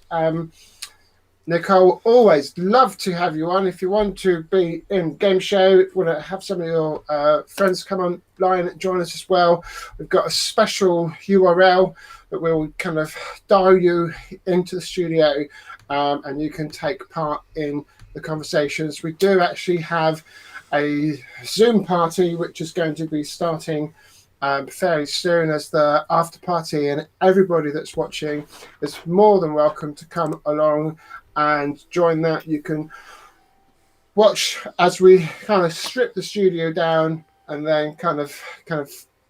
Nicole, always love to have you on. If you want to be in game show, if you want to have some of your friends come online and join us as well, we've got a special URL that will kind of dial you into the studio, and you can take part in the conversations. We do actually have a Zoom party which is going to be starting fairly soon as the after party, and everybody that's watching is more than welcome to come along and join that. You can watch as we kind of strip the studio down and then kind of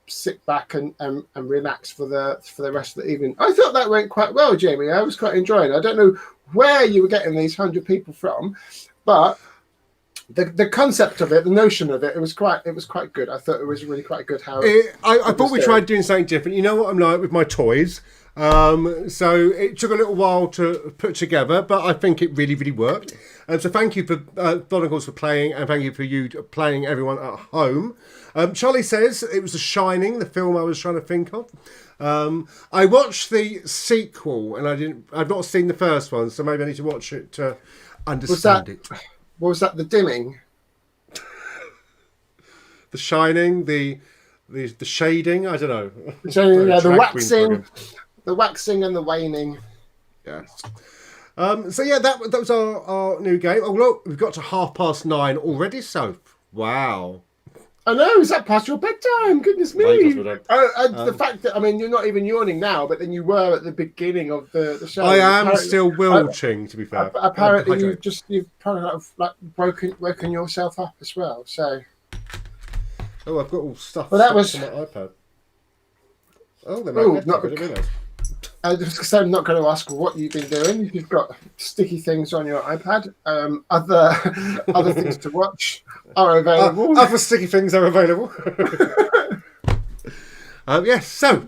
sit back and relax for the rest of the evening. I thought that went quite well, Jamie. I was quite enjoying it. I don't know where you were getting these 100 people from, but the concept of it, the notion of it, it was quite good. I thought it was really quite good. I thought we tried doing something different. You know what I'm like with my toys. So it took a little while to put together, but I think it really, really worked. And so thank you for Donegal's for playing, and thank you for you playing, everyone at home. Charlie says it was The Shining, the film I was trying to think of. I watched the sequel, and I've not seen the first one, so maybe I need to watch it to understand it. What was that? The Dimming? The Shining, the shading, I don't know. The waxing. The waxing and the waning. Yes. So yeah, that was our new game. Oh look, we've got to 9:30 already, so wow. I know, is that past your bedtime? Goodness me. The fact that, I mean, you're not even yawning now, but then you were at the beginning of the show. I am still wilting, to be fair. Apparently you've probably like woken yourself up as well, so. Oh, I've got all stuff that was on my iPad. Oh, they're not good. I'm not going to ask what you've been doing. You've got sticky things on your iPad. Other things to watch are available. Other sticky things are available. Yes. So,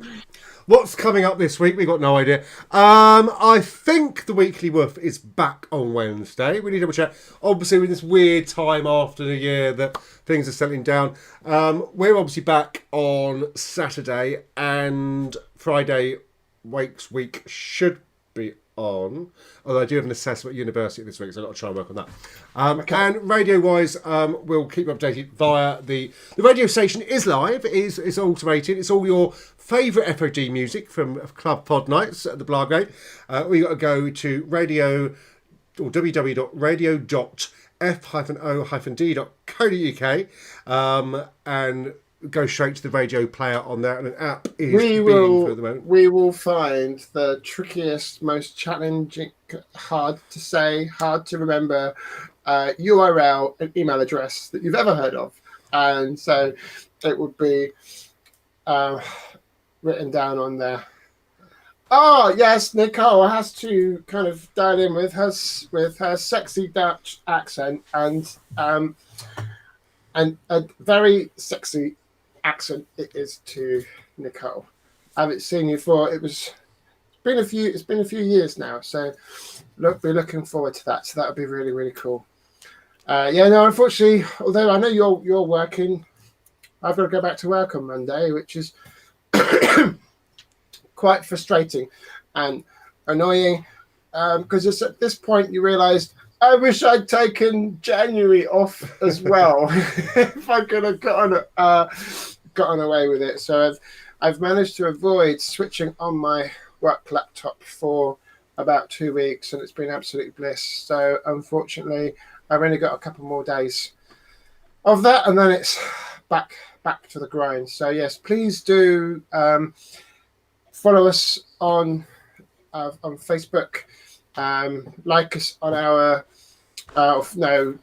what's coming up this week? We got no idea. I think the Weekly Woof is back on Wednesday. We need to double check. Obviously, with this weird time after the year that things are settling down, we're obviously back on Saturday, and Friday Wake's Week should be on, although I do have an assessment at university this week, so I've got to try and work on that. And radio-wise, we'll keep you updated via the radio station is live, it's automated, it's all your favourite FOD music from Club F.O.D nights at the Blargate. We got to go to radio, or www.radio.f-o-d.co.uk, and go straight to the radio player on there, and an app is being for the moment. We will find the trickiest, most challenging, hard to say, hard to remember URL and email address that you've ever heard of, and so it would be written down on there. Oh yes, Nicole has to kind of dial in with her sexy Dutch accent and a very sexy accent it is to Nicole. I haven't seen you for it's been a few years now, so we're looking forward to that. So that would be really, really cool. Unfortunately, although I know you're working, I've got to go back to work on Monday, which is quite frustrating and annoying, because it's at this point you realise, I wish I'd taken January off as well. If I could have gotten away with it. So I've managed to avoid switching on my work laptop for about 2 weeks, and it's been absolute bliss. So unfortunately, I've only got a couple more days of that, and then it's back to the grind. So yes, please do follow us on Facebook, like us on our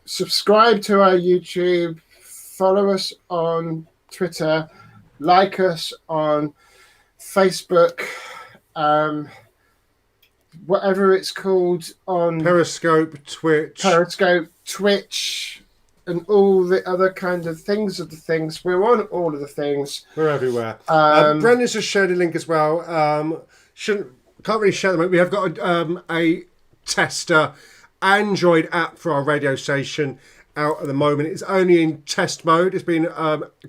subscribe to our YouTube, follow us on Twitter, like us on Facebook, whatever it's called, on Periscope, Twitch, and all the other kind of things We're on all of the things. We're everywhere. Brendan's just shared a link as well. Can't really share them. We have got a tester Android app for our radio station out at the moment. It's only in test mode. It's been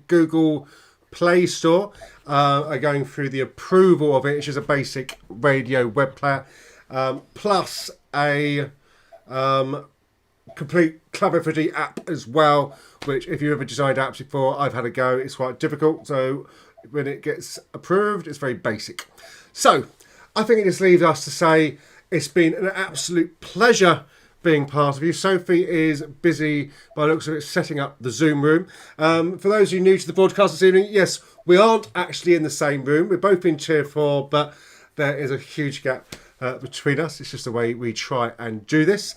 Google Play Store are going through the approval of it. It's just a basic radio web player, plus a complete Club F.O.D app as well, which if you ever designed apps before, I've had a go. It's quite difficult, so when it gets approved, it's very basic. So I think it just leaves us to say it's been an absolute pleasure being part of you. Sophie is busy, by the looks of it, setting up the Zoom room. For those of you new to the broadcast this evening, yes, we aren't actually in the same room. We're both in Tier 4, but there is a huge gap between us. It's just the way we try and do this.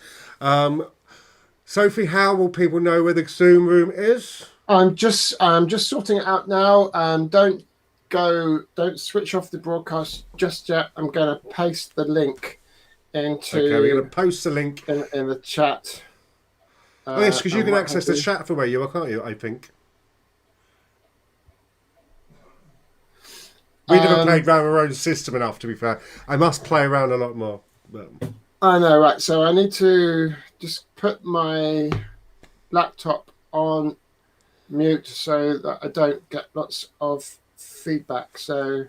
Sophie, how will people know where the Zoom room is? I'm just sorting it out now. Don't switch off the broadcast just yet. I'm going to paste the link into. Okay, we're going to post the link in the chat. Oh yes, because you can access the chat from where you are, can't you? I think. We never played around our own system enough, to be fair. I must play around a lot more. But... I know, right? So I need to just put my laptop on mute so that I don't get lots of feedback. So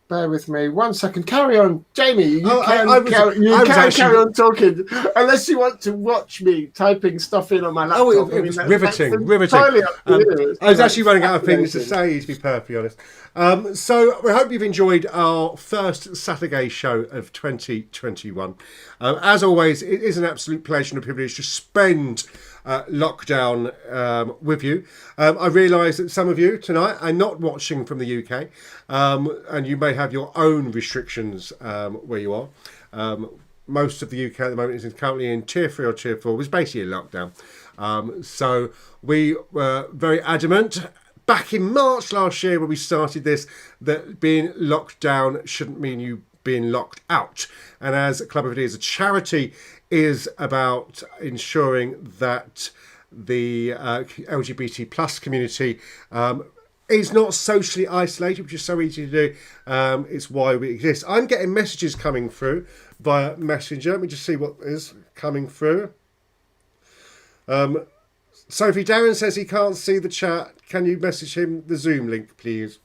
bear with me 1 second. Carry on, Jamie. You can carry on talking, unless you want to watch me typing stuff in on my laptop. Oh, it was riveting. I was actually running out of things to say, to be perfectly honest. So we hope you've enjoyed our first SaturGAY show of 2021. As always, it is an absolute pleasure and a privilege to spend lockdown with you. I realise that some of you tonight are not watching from the UK, and you may have your own restrictions where you are. Most of the UK at the moment is currently in Tier 3 or Tier 4, which is basically a lockdown. So we were very adamant back in March last year when we started this that being locked down shouldn't mean you being locked out. And as Club F.O.D as a charity is about ensuring that the LGBT plus community is not socially isolated, which is so easy to do. It's why we exist. I'm getting messages coming through via Messenger. Let me just see what is coming through. Sophie, Darren says he can't see the chat. Can you message him the Zoom link, please?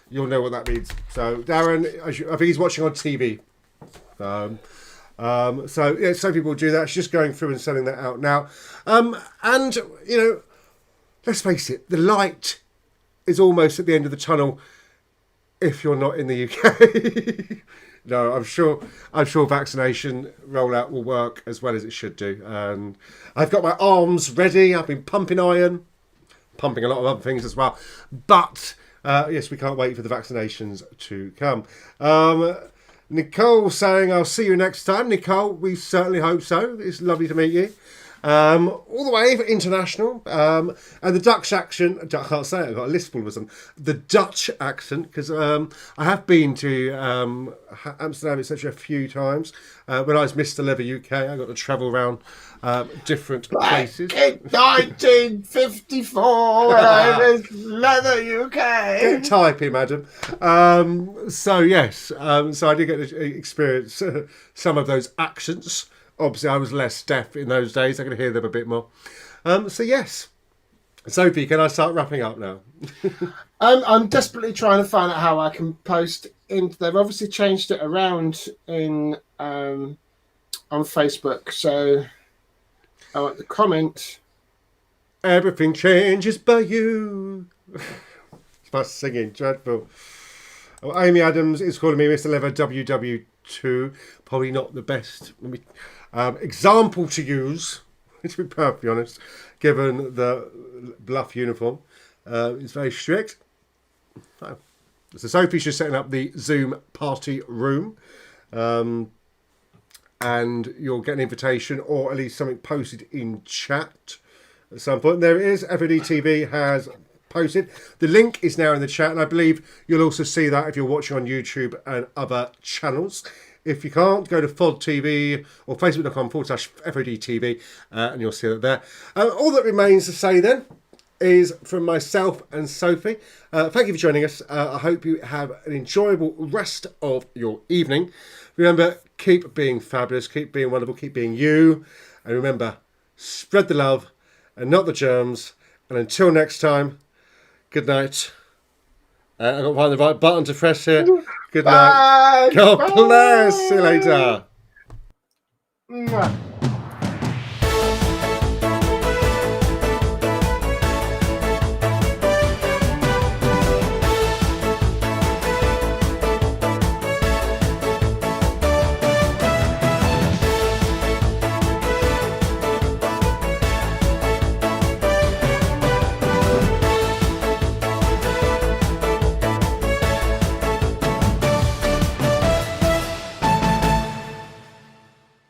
You'll know what that means. So, Darren, I think he's watching on TV. So, yeah, Sophie will do that. She's just going through and sending that out now. And, you know, let's face it, the light is almost at the end of the tunnel if you're not in the UK. No, I'm sure vaccination rollout will work as well as it should do. And I've got my arms ready. I've been pumping iron, pumping a lot of other things as well. But yes, we can't wait for the vaccinations to come. Nicole saying, I'll see you next time. Nicole, we certainly hope so. It's lovely to meet you. All the way for international. And the Dutch accent, I can't say it, I've got a lisp all of a sudden. The Dutch accent, because I have been to Amsterdam, etc. a few times. When I was Mr. Leather UK, I got to travel around different places. In 1954, when I was Leather UK. Get typing, madam. So yes, so I did get to experience some of those accents. Obviously, I was less deaf in those days. I could hear them a bit more. So yes, Sophie, can I start wrapping up now? I'm desperately trying to find out how I can post in. They've obviously changed it around in on Facebook. So I want the comment. Everything changes by you. It's my singing, dreadful. Oh, Amy Adams is calling me Mr. Leather WW2. Probably not the best example to use, to be perfectly honest, given the bluff uniform. It's very strict. So Sophie's just setting up the Zoom party room. And you'll get an invitation or at least something posted in chat at some point. There it is. F.O.D TV has posted. The link is now in the chat, and I believe you'll also see that if you're watching on YouTube and other channels. If you can't, go to FOD TV or facebook.com/FOD TV and you'll see it there. All that remains to say then is from myself and Sophie. Thank you for joining us. I hope you have an enjoyable rest of your evening. Remember, keep being fabulous, keep being wonderful, keep being you. And remember, spread the love and not the germs. And until next time, good night. I've got to find the right button to press here. Good night. Bye. God Bye. bless. See you later. Mwah.